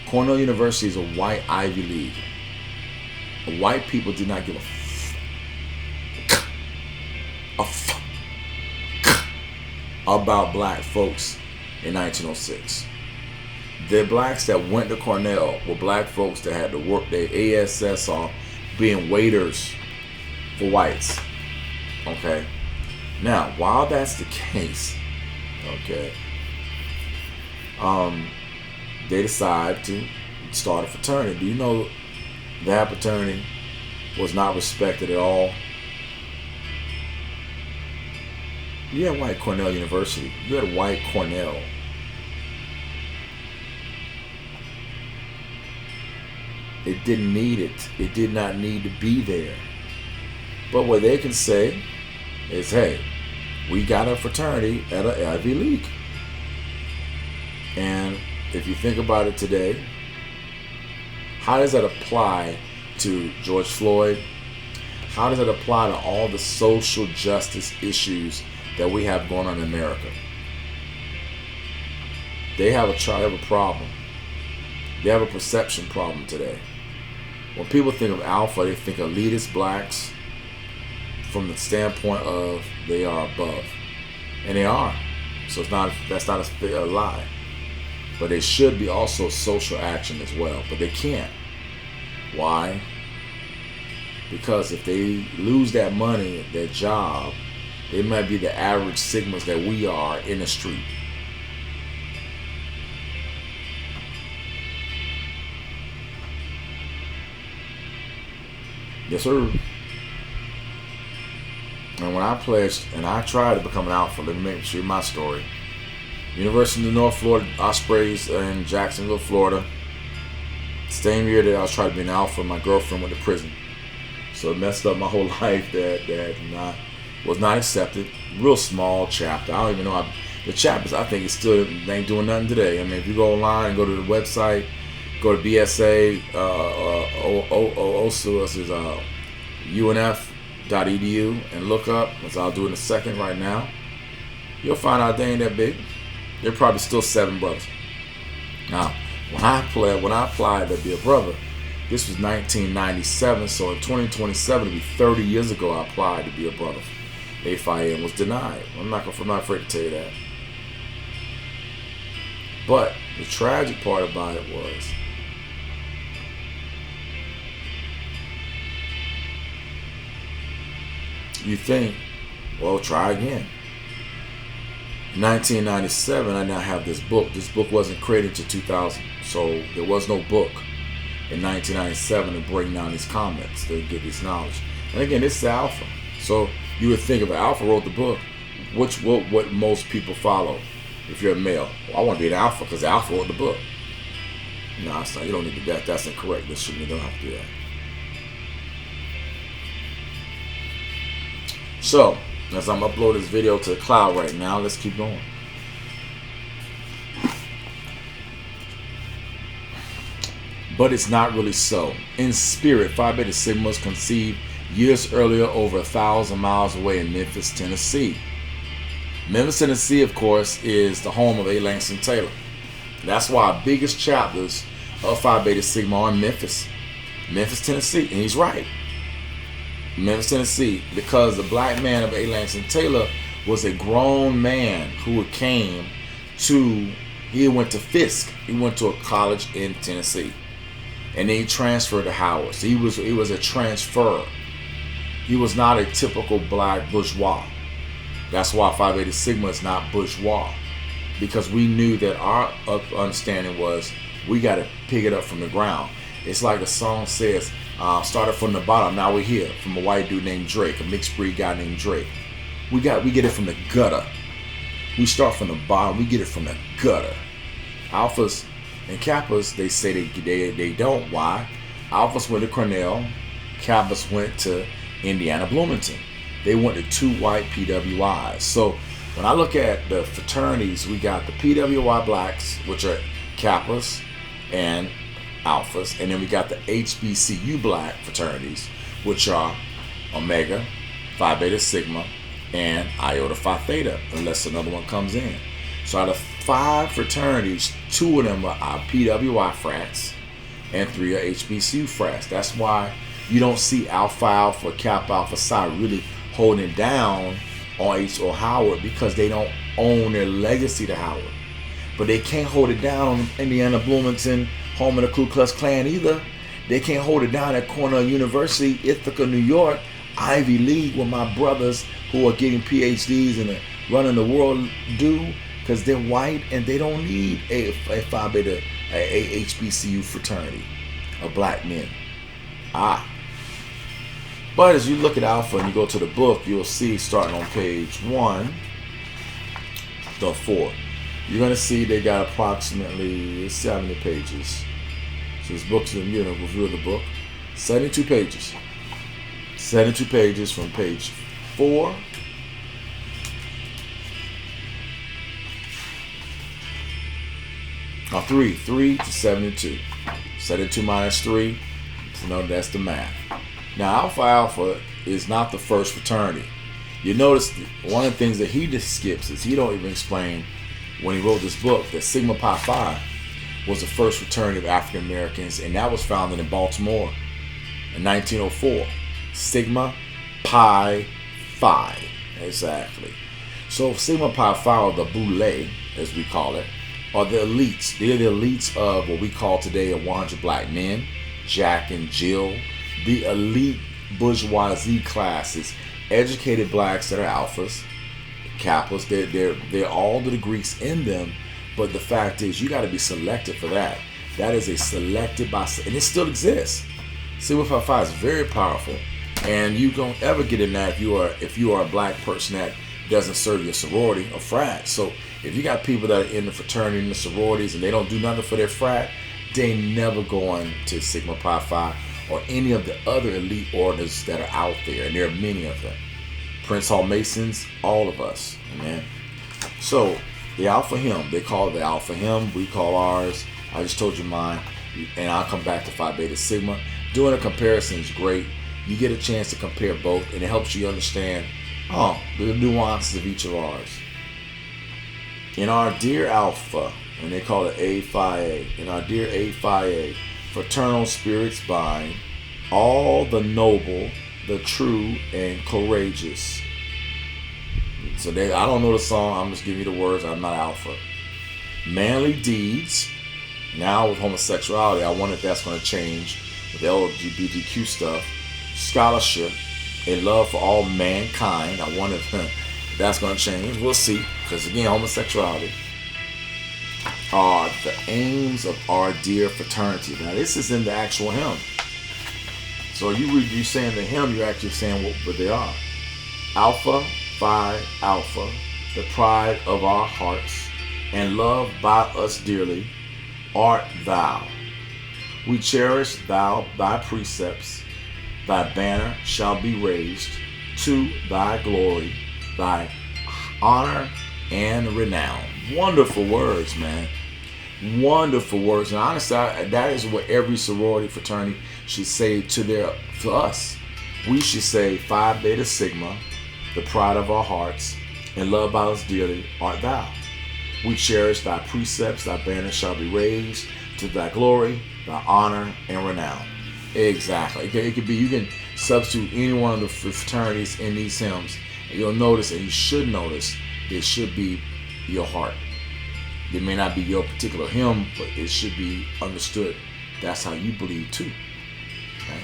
Cornell University is a white Ivy League. White people did not give a about black folks in 1906. The blacks that went to Cornell were black folks that had to work their ASS off being waiters for whites. Okay? Now, while that's the case, okay, they decide to start a fraternity. Do you know that fraternity was not respected at all? You had white Cornell University. You had white Cornell. It didn't need it. It did not need to be there. But what they can say is, hey, we got a fraternity at an Ivy League. And if you think about it today, how does that apply to George Floyd? How does it apply to all the social justice issues that we have going on in America? They have a problem. They have a perception problem today. When people think of alpha, they think elitist blacks from the standpoint of they are above. And they are. So that's not a lie. But they should be also social action as well. But they can't. Why? Because if they lose that money, their job, they might be the average Sigmas that we are in the street. Yes, sir. And when I pledged, and I tried to become an alpha, let me make sure my story. University of North Florida, Ospreys in Jacksonville, Florida. Same year that I was trying to be an alpha, my girlfriend went to prison. So it messed up my whole life that was not accepted. Real small chapter. I don't even know how. The chapters, I think, they ain't doing nothing today. I mean, if you go online and go to the website, go to BSA, UNF.edu and look up, as I'll do in a second right now, you'll find out they ain't that big. They're probably still 7 brothers. Now, when I applied to be a brother, This was 1997, so in 2027, it'll be 30 years ago I applied to be a brother. A-Phi and was denied. I'm not afraid to tell you that. But the tragic part about it was you think, well, try again. In 1997, I now have this book. This book wasn't created until 2000, so there was no book in 1997 to bring down these comments, to get this knowledge. And again, this is Alpha. So you would think if Alpha wrote the book, what most people follow if you're a male. Well, I want to be an Alpha because Alpha wrote the book. No, it's not. You don't need to do that. That's incorrect. You don't have to do that. So, as I'm uploading this video to the cloud right now, let's keep going. But it's not really so. In spirit, Phi Beta Sigma was conceived years earlier over 1,000 miles away in Memphis, Tennessee. Memphis, Tennessee, of course, is the home of A. Langston Taylor. That's why our biggest chapters of Phi Beta Sigma are in Memphis, Tennessee. And he's right. Memphis, Tennessee, because the black man of A. Langston Taylor was a grown man who he went to Fisk. He went to a college in Tennessee. And then he transferred to Howard. So he was a transfer. He was not a typical black bourgeois. That's why Phi Beta Sigma is not bourgeois. Because we knew that our understanding was we got to pick it up from the ground. It's like the song says, started from the bottom, now we're here. From a white dude named Drake, a mixed breed guy named Drake. We get it from the gutter. We start from the bottom, we get it from the gutter. Alphas and Kappas, they say they don't. Why? Alphas went to Cornell, Kappas went to Indiana Bloomington. They went to two white PWIs. So when I look at the fraternities, we got the PWI blacks, which are Kappas and Alphas, and then we got the HBCU black fraternities, which are Omega, Phi Beta Sigma, and Iota Phi Theta, unless another one comes in. So out of 5 fraternities, 2 of them are PWI frats, and 3 are HBCU frats. That's why you don't see Alpha Alpha, Kappa Alpha Psi really holding it down on H or Howard, because they don't own their legacy to Howard. But they can't hold it down on Indiana Bloomington, home of the Ku Klux Klan, either. They can't hold it down at Cornell University, Ithaca, New York, Ivy League, where my brothers who are getting PhDs and running the world do, because they're white and they don't need a Phi Beta, a HBCU fraternity of black men. But as you look at Alpha and you go to the book, you'll see starting on page 1, the 4. You're going to see they got approximately 70 pages. So this book's a review of the book. 72 pages. 72 pages from page 4 3 to 72. 72 minus 3, that's the math. Now, Alpha Alpha is not the first fraternity. You notice one of the things that he just skips is he don't even explain when he wrote this book that Sigma Pi Phi was the first fraternity of African Americans, and that was founded in Baltimore in 1904. Sigma Pi Phi, exactly. So Sigma Pi Phi, or the Boule, as we call it, are the elites. They're the elites of what we call today 100 black men, Jack and Jill, the elite bourgeoisie classes, educated blacks that are alphas, Kappas. They're all the degrees in them, but the fact is you got to be selected for that. That is a selected by, and it still exists. Sigma Pi Phi is very powerful, and you don't ever get in that if you are a black person that doesn't serve your sorority or frat. So if you got people that are in the fraternity and the sororities and they don't do nothing for their frat, they never go on to Sigma Pi Phi or any of the other elite orders that are out there, and there are many of them. Prince Hall Masons, all of us, amen. So the Alpha Hymn, they call it the Alpha Hymn, we call ours. I just told you mine, and I'll come back to Phi Beta Sigma. Doing a comparison is great. You get a chance to compare both, and it helps you understand the nuances of each of ours. In our dear Alpha, and they call it A Phi A, in our dear A Phi A, fraternal spirits bind, all the noble, the true, and courageous. So I don't know the song, I'm just giving you the words, I'm not Alpha. Manly deeds. Now with homosexuality, I wonder if that's going to change with the LGBTQ stuff. Scholarship, a love for all mankind. I wonder if that's going to change. We'll see. Because again, homosexuality are the aims of our dear fraternity. Now this is in the actual hymn. So you saying the hymn, you're actually saying what they are. Alpha Phi Alpha, the pride of our hearts, and loved by us dearly, art thou. We cherish thy precepts, thy banner shall be raised to thy glory, thy honor and renown. Wonderful words, man. Wonderful words. And honestly, that is what every sorority fraternity should say to us. We should say Phi Beta Sigma, the pride of our hearts, and loved by us dearly, art thou. We cherish thy precepts, thy banner shall be raised to thy glory, thy honor, and renown. Exactly. It could be, you can substitute any one of the fraternities in these hymns, and you'll notice, and you should notice, it should be your heart. It may not be your particular hymn, but it should be understood. That's how you believe too. Okay?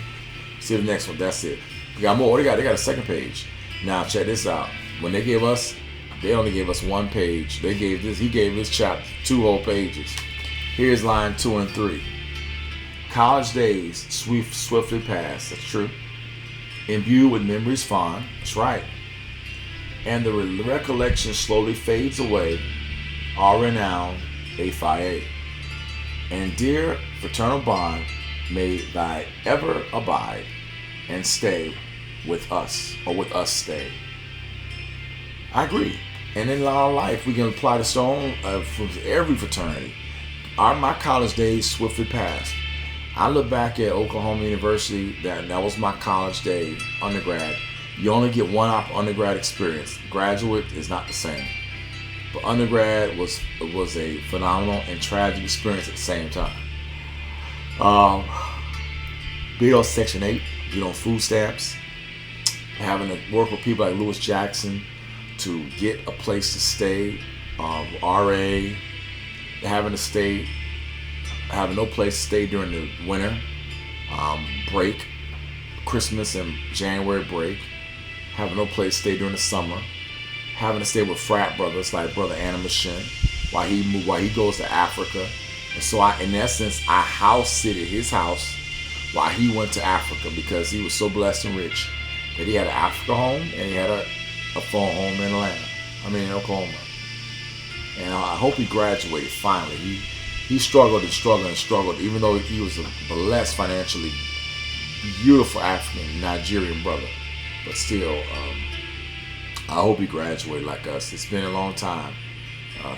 See the next one. That's it. We got more. They got a second page. Now check this out. When they gave us, they only gave us one page. He gave this chapter 2 whole pages. Here's line 2 and 3. College days swiftly pass. That's true. Imbued with memories fond. That's right. And the recollection slowly fades away. Our renown, A Phi A. And dear fraternal bond, may thy ever abide and stay with us, or with us stay. I agree. And in our life, we can apply this to from every fraternity. My college days swiftly passed. I look back at Oklahoma University, that was my college day, undergrad. You only get one undergrad experience. Graduate is not the same. But undergrad was a phenomenal and tragic experience at the same time. Being on Section 8, being on food stamps, having to work with people like Lewis Jackson to get a place to stay, RA, having no place to stay during the winter, break, Christmas and January break, having no place to stay during the summer, having to stay with frat brothers like Brother Animation while he goes to Africa. And so in essence, I house sitted his house while he went to Africa because he was so blessed and rich that he had an Africa home and he had a phone home in Oklahoma. And I hope he graduated finally. He struggled and struggled and struggled, even though he was a blessed financially, beautiful African Nigerian brother. But still, I hope he graduated like us. It's been a long time.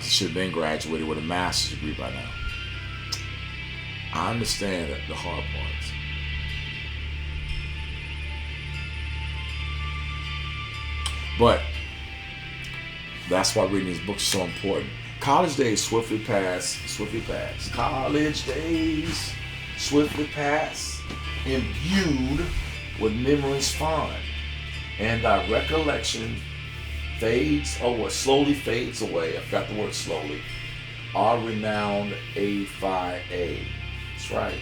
He should have been graduated with a master's degree by now. I understand the hard parts. But that's why reading these books is so important. College days swiftly pass. College days swiftly pass, imbued with memories fond, and thy recollection slowly fades away. I forgot the word slowly. Our renowned A Phi A. That's right.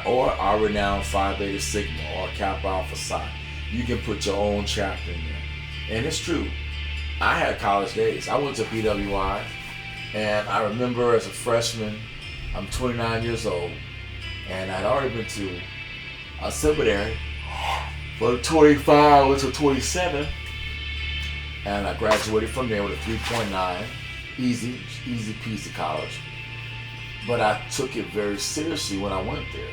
Or our renowned Phi Beta Sigma or Kappa Alpha Psi. You can put your own chapter in there. And it's true. I had college days. I went to BWI, and I remember as a freshman, I'm 29 years old, and I'd already been to a seminary for 25, I went to 27, and I graduated from there with a 3.9, easy peasy college. But I took it very seriously when I went there.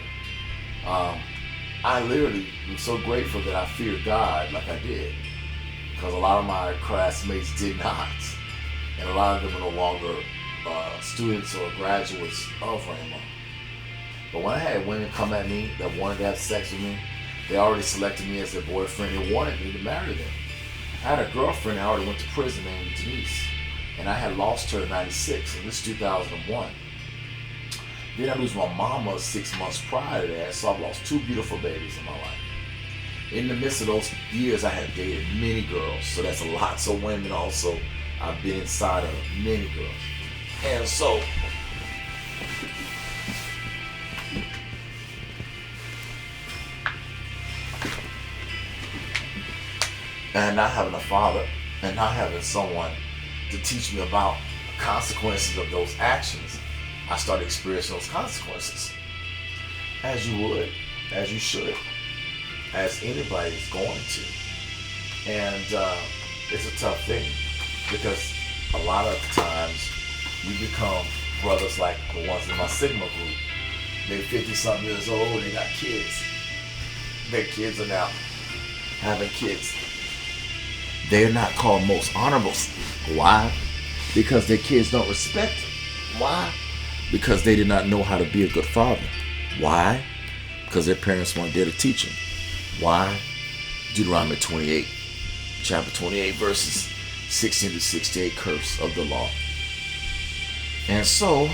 I literally am so grateful that I feared God like I did, because a lot of my classmates did not, and a lot of them are no longer students or graduates of Rhema. But when I had women come at me that wanted to have sex with me, they already selected me as their boyfriend. They wanted me to marry them. I had a girlfriend that already went to prison named Denise, and I had lost her in '96, and this is 2001. Then I lose my mama 6 months prior to that, so I've lost two beautiful babies in my life. In the midst of those years, I had dated many girls, so that's lots of women also. I've been inside of many girls. And so, and not having a father, and not having someone to teach me about consequences of those actions, I started experiencing those consequences. As you would, as you should, as anybody's going to. And it's a tough thing because a lot of times you become brothers like the ones in my Sigma group. They're 50-something years old, they got kids. Their kids are now having kids. They're not called most honorable. Why? Because their kids don't respect them. Why? Because they did not know how to be a good father. Why? Because their parents weren't there to teach them. Why? Deuteronomy 28, chapter 28, verses 16 to 68, curse of the law. And so,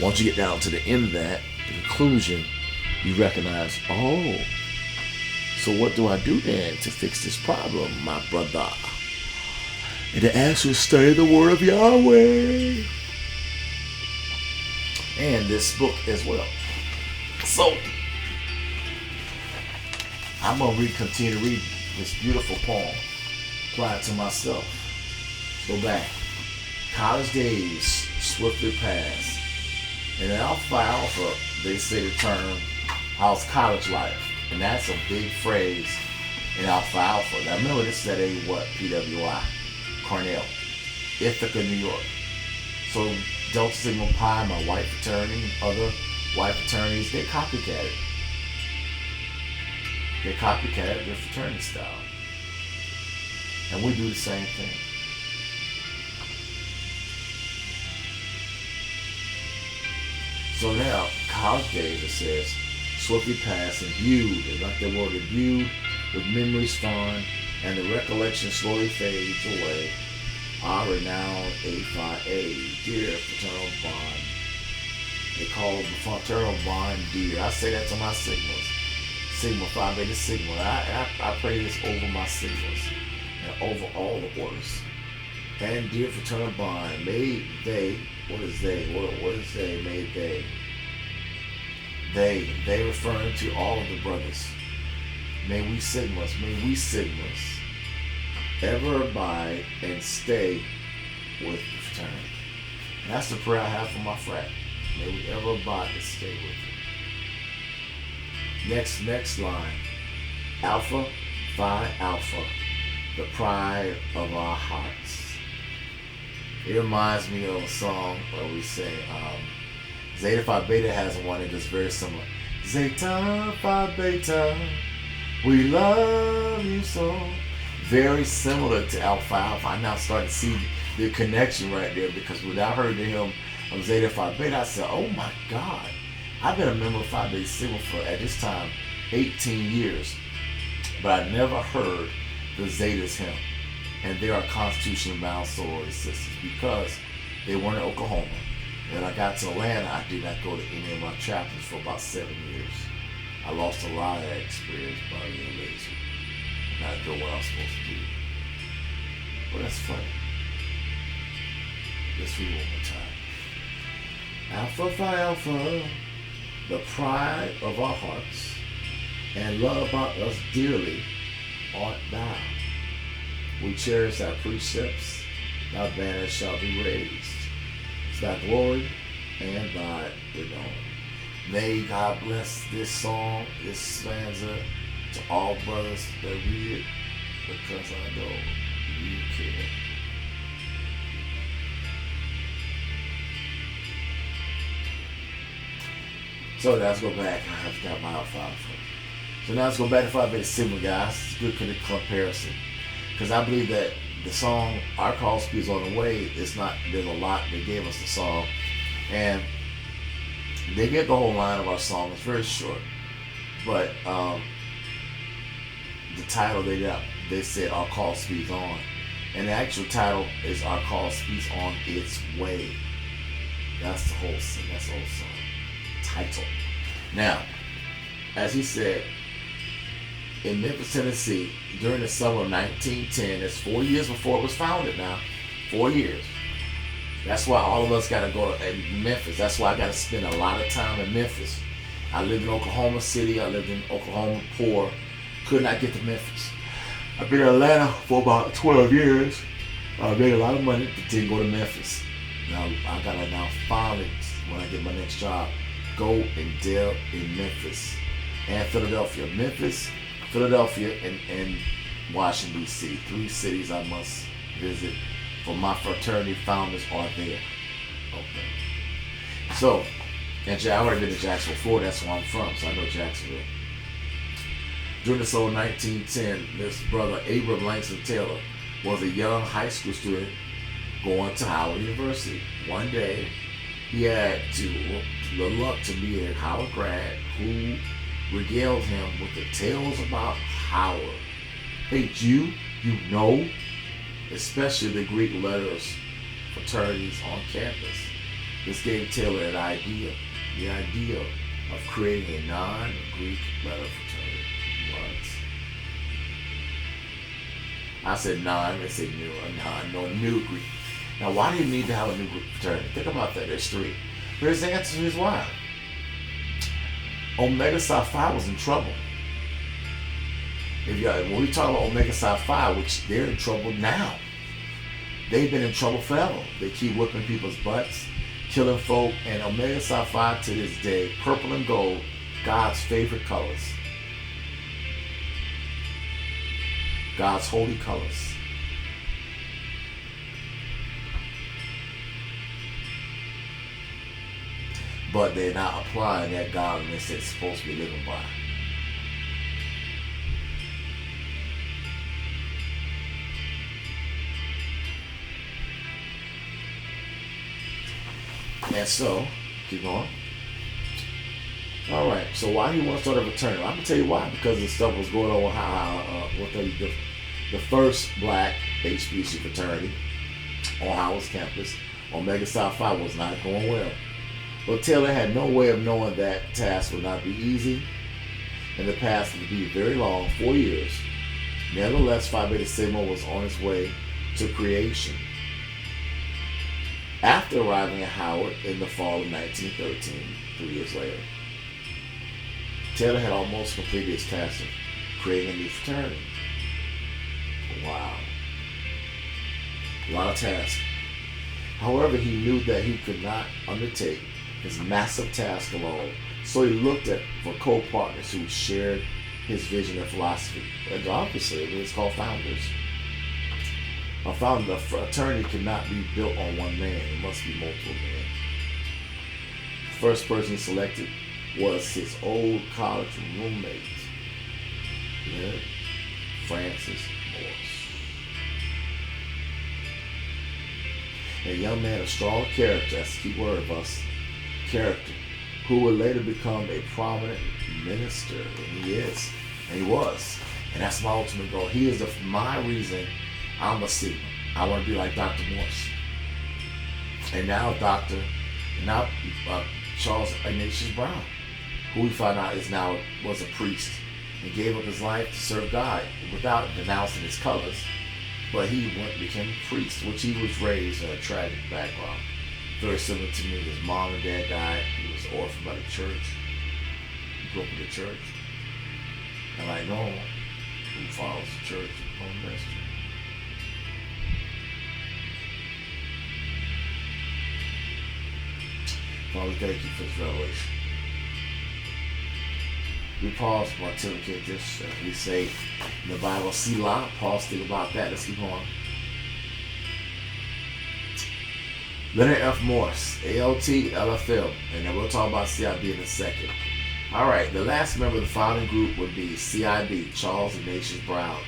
once you get down to the end of that, the conclusion, you recognize, oh, so what do I do then to fix this problem, my brother? And to ask you to study the word of Yahweh. And this book as well. So, I'm going to continue to read this beautiful poem. Apply it to myself. Go back. College days swiftly pass. And in Alpha Alpha, they say the term, how's college life? And that's a big phrase in Alpha Alpha. Now remember, this is at PWI, Cornell, Ithaca, New York. So Delta Sigma Pi, my white fraternity, other white fraternities, they copycat it. They copycat their fraternity style. And we do the same thing. So now, college days, it says, swiftly pass and viewed, and like the word viewed, with memories fond, and the recollection slowly fades away. Our renowned A5A, dear fraternal bond. They call the fraternal bond dear. I say that to my Sigmas. Sigma Phi Beta Sigma. I pray this over my Sigmas and over all the orders. And dear fraternal bond, may they, what is they? What is they? May they. They referring to all of the brothers. May we Sigmas ever abide and stay with the fraternity. And that's the prayer I have for my frat. May we ever abide and stay with it. Next line. Alpha Phi Alpha, the pride of our hearts. It reminds me of a song where we say, Zeta Phi Beta has one that's very similar. Zeta Phi Beta, we love you so. Very similar to Alpha Alpha. I now start to see the connection right there, because when I heard the hymn of Zeta Phi Beta, I said, oh my God. I've been a member of Phi Beta Sigma for, at this time, 18 years. But I never heard the Zeta's hymn. And they are constitutionally bound sorority sisters because they weren't in Oklahoma. When I got to Atlanta, I did not go to any of my chapters for about 7 years. I lost a lot of that experience by being lazy. Not doing what I was supposed to do. But that's funny. Let's read one more time. Alpha Phi Alpha, the pride of our hearts, and love about us dearly art thou. We cherish thy precepts, thy banner shall be raised. It's thy glory and thy renown. May God bless this song, this stanza, to all brothers that read it, because I know you care. So now let's go back. I forgot my Alpha Alpha. So now let's go back to Phi Beta Sigma, guys. It's a good comparison. Because I believe that the song, Our Call Speeds on the Way, it's not, there's a lot. They gave us the song. And they get the whole line of our song. It's very short. But the title, they said Our Call Speeds On. And the actual title is Our Call Speeds On Its Way. That's the whole song. title. Now, as he said, in Memphis, Tennessee, during the summer of 1910, that's 4 years before it was founded now. 4 years. That's why all of us got to go to Memphis. That's why I got to spend a lot of time in Memphis. I lived in Oklahoma City. I lived in Oklahoma poor. Could not get to Memphis. I've been in Atlanta for about 12 years. I made a lot of money, but didn't go to Memphis. Now, I got to now finally, when I get my next job, go and deal in Memphis and Philadelphia. Memphis, Philadelphia, and Washington, D.C. 3 cities I must visit, for my fraternity founders are there. Okay. So, and I've already been to Jacksonville, Florida. That's where I'm from, so I know Jacksonville. During the summer of 1910, this brother, Abram Langston Taylor, was a young high school student going to Howard University. One day, he had the luck to be a Howard grad who regaled him with the tales about Howard. Hey, you know, especially the Greek letters fraternities on campus. This gave Taylor the idea of creating a non-Greek letter fraternity. I said non, they said new, no new Greek. Now, why do you need to have a new Greek fraternity? Think about that. There's 3. Here's the answer. Here's why. Omega Psi Phi was in trouble. When we talk about Omega Psi Phi, which they're in trouble now, they've been in trouble forever. They keep whipping people's butts, killing folk, and Omega Psi Phi to this day, purple and gold, God's favorite colors. God's holy colors. But they're not applying that godliness that's supposed to be living by. And so, keep going. All right, so why do you want to start a fraternity? I'm going to tell you why. Because the stuff was going on with the first black HBCU fraternity on Howard's campus. Omega Psi Phi was not going well. But Taylor had no way of knowing that task would not be easy and the path would be very long, 4 years. Nevertheless, Phi Beta Sigma was on its way to creation. After arriving at Howard in the fall of 1913, 3 years later, Taylor had almost completed his task of creating a new fraternity. Wow. A lot of tasks. However, he knew that he could not undertake his massive task alone, so he looked for co-partners who shared his vision and philosophy. And obviously, it's called founders. A fraternity cannot be built on one man. It must be multiple men. The first person he selected was his old college roommate, Francis Morse. A young man of strong character, that's the key word of us, character, who would later become a prominent minister, and he is, and he was, and that's my ultimate goal. He is my reason I'm a Sigma. I want to be like Dr. Morse, and now Charles Ignatius Brown, who we found out was a priest and gave up his life to serve God without denouncing his colors, but he became a priest, which he was raised in a tragic background. Very similar to me. His mom and dad died. He was orphaned by the church. He grew up in the church. And like no one who follows the church on ministry. Father, thank you for this revelation. We pause to pontificate this. We say in the Bible, Selah, pause, think about that. Let's keep on. Leonard F. Morse, ALT, LFL, and then we'll talk about CIB in a second. All right, the last member of the founding group would be CIB, Charles Ignatius Brown,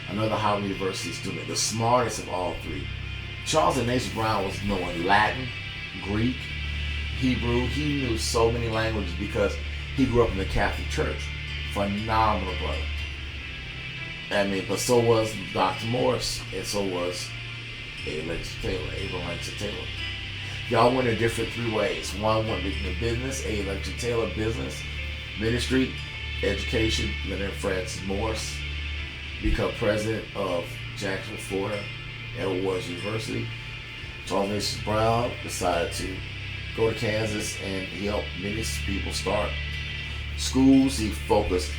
another Howard University student, the smartest of all 3. Charles Ignatius Brown was knowing Latin, Greek, Hebrew. He knew so many languages because he grew up in the Catholic Church. Phenomenal brother. I mean, but so was Dr. Morse, and so was Abraham Langston Taylor. Y'all went in different three ways. One went into business, A. Alexander Taylor business, ministry, education, Leonard Francis Morris, become president of Jacksonville, Florida, Edward Waters University. Charles Mason Brown decided to go to Kansas and he helped many people start schools. He focused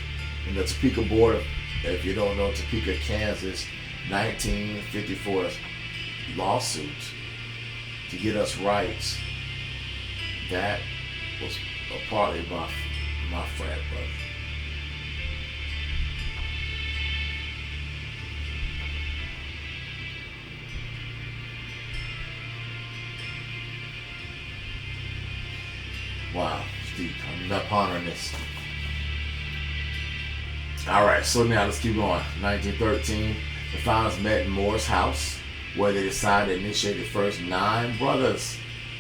in the Topeka border. If you don't know, Topeka, Kansas, 1954 lawsuit to get us rights. That was partly my frat brother. Wow, it's deep. I'm not pondering this. Alright, so now let's keep going. 1913, the founders met in Moore's house, where they decided to initiate the first 9 brothers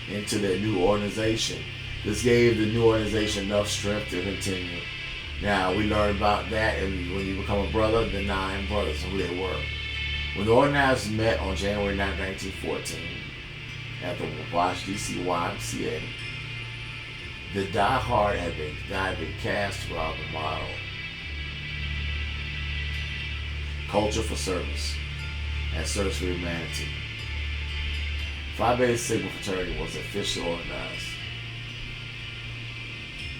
into their new organization. This gave the new organization enough strength to continue. Now, we learned about that, and when you become a brother, the 9 brothers and who they were. When the organizers met on January 9, 1914, at the Washington, D.C. YMCA, the die hard had been cast throughout the motto: culture for service and service for humanity. Phi Beta Sigma fraternity was officially organized.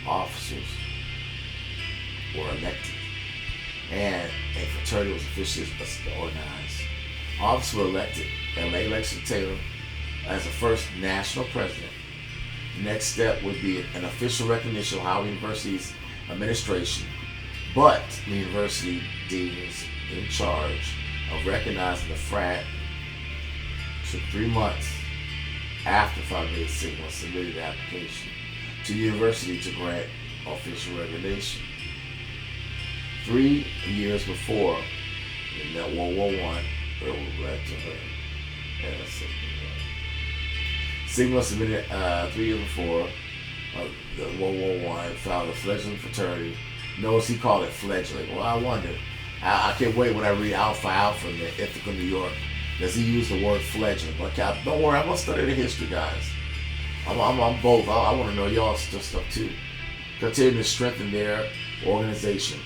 Officers were elected, and a fraternity was officially organized. Officers were elected, and Alexander Taylor as the first national president. The next step would be an official recognition of Howard University's administration, but the university deans in charge of recognizing the frat took 3 months after Phi Beta Sigma submitted the application to the university to grant official recognition. 3 years before, in that World War I, Sigma submitted 3 years before the World War I, founded a fledgling fraternity. Notice he called it fledgling. Well, I wonder. I can't wait when I read Alpha Alpha in Ithaca, New York. Does he use the word fledgling? But don't worry, I'm gonna study the history, guys. I'm both. I want to know y'all's stuff too. Continue to strengthen their organization.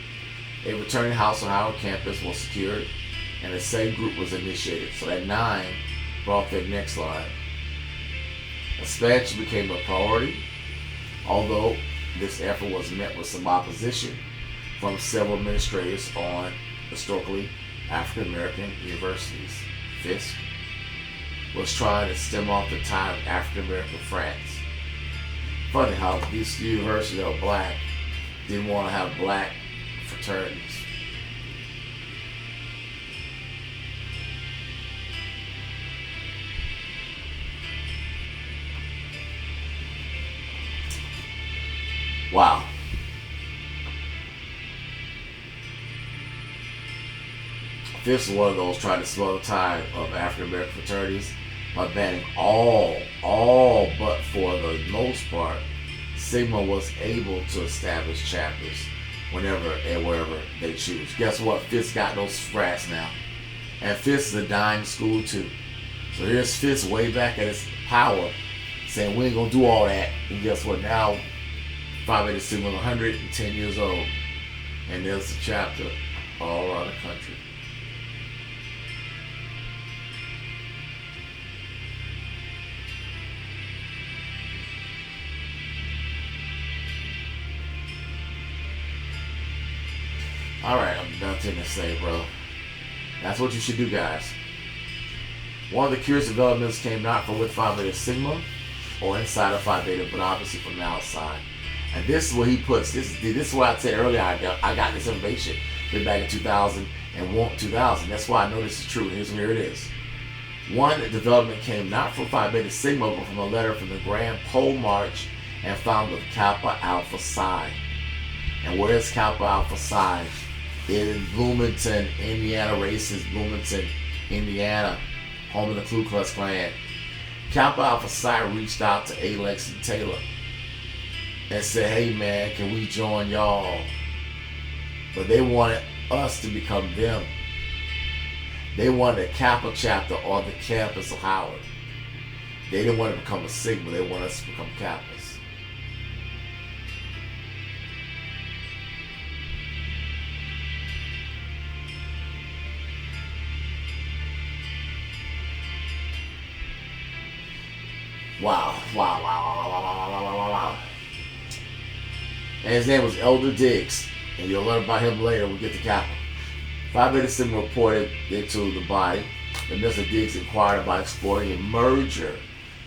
A returning house on Howard campus was secured, and the same group was initiated. So that 9 brought their next line. Expansion became a priority, although this effort was met with some opposition from several administrators on historically African American universities. Fisk was trying to stem off the tide of African American frats. Funny how these universities that were black didn't want to have black fraternities. Wow. This is one of those trying to slow the tide of African American fraternities by banning all but for the most part, Sigma was able to establish chapters whenever and wherever they choose. Guess what? Fisk got those frats now. And Fisk is a dying school too. So here's Fisk way back at his power saying we ain't gonna do all that. And guess what? Now Phi Beta Sigma is 110 years old. And there's a chapter all around the country. Alright, I'm nothing to say, bro. That's what you should do, guys. One of the curious developments came not from with Phi Beta Sigma or inside of Phi Beta, but obviously from the outside. And this is what he puts. This is what I said earlier. I got this information way back in 2000 and 2000. That's why I know this is true. Here it is. One development came not from Phi Beta Sigma, but from a letter from the Grand Pole March and founder of Kappa Alpha Psi. And where's Kappa Alpha Psi? In Bloomington, Indiana, racist Bloomington, Indiana, home of the Ku Klux Klan. Kappa Alpha Psi reached out to Alex and Taylor and said, hey man, can we join y'all? But they wanted us to become them. They wanted a Kappa chapter on the campus of Howard. They didn't want to become a Sigma. They want us to become Kappas. Wow. And his name was Elder Diggs. And you'll learn about him later when we get to Kappa. Phi Beta Sigma reported into the body. And Mr. Diggs inquired about exploring a merger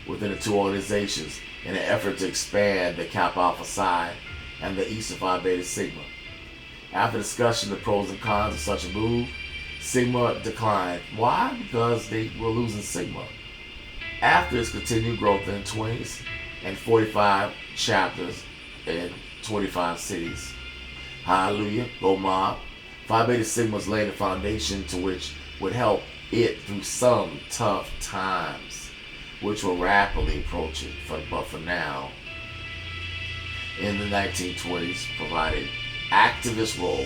within the two organizations in an effort to expand the Kappa Alpha Psi and the East of Phi Beta Sigma. After discussion of the pros and cons of such a move, Sigma declined. Why? Because they were losing Sigma. After its continued growth in the 20s and 45 chapters in 25 cities. Hallelujah, go mob. Phi Beta Sigma's laid the foundation to which would help it through some tough times, which will rapidly approach it. But for now, in the 1920s, provided activist role,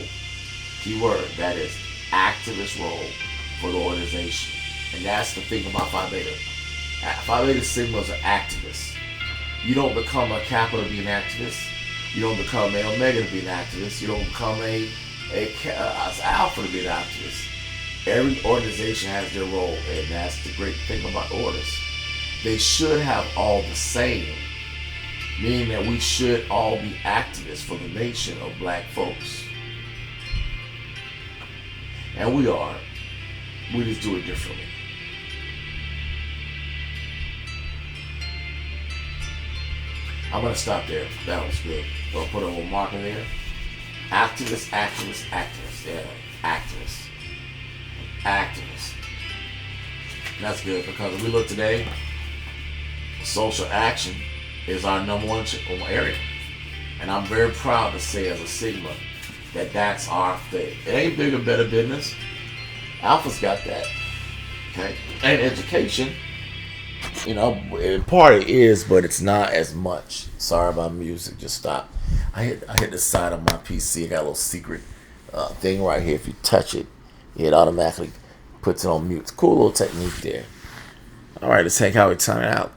keyword, that is activist role for the organization. And that's the thing about Phi Beta. Phi Beta Sigmas are activists. You don't become a Kappa to be an activist. You don't become an Omega to be an activist. You don't become a Alpha to be an activist. Every organization has their role, and that's the great thing about orders. They should have all the same, meaning that we should all be activists for the nation of black folks. And we are. We just do it differently. I'm going to stop there. That was good. I'll put a little marker there. Activist. Yeah, activist. And that's good because if we look today, social action is our number one area. And I'm very proud to say as a Sigma that that's our thing. It ain't bigger, better business. Alpha's got that. Okay? And education, in part it is, but it's not as much. Sorry about music, just stop. I hit the side of my PC. I got a little secret thing right here. If you touch it, it automatically puts it on mute. It's a cool little technique there. All right, let's take how we time it out.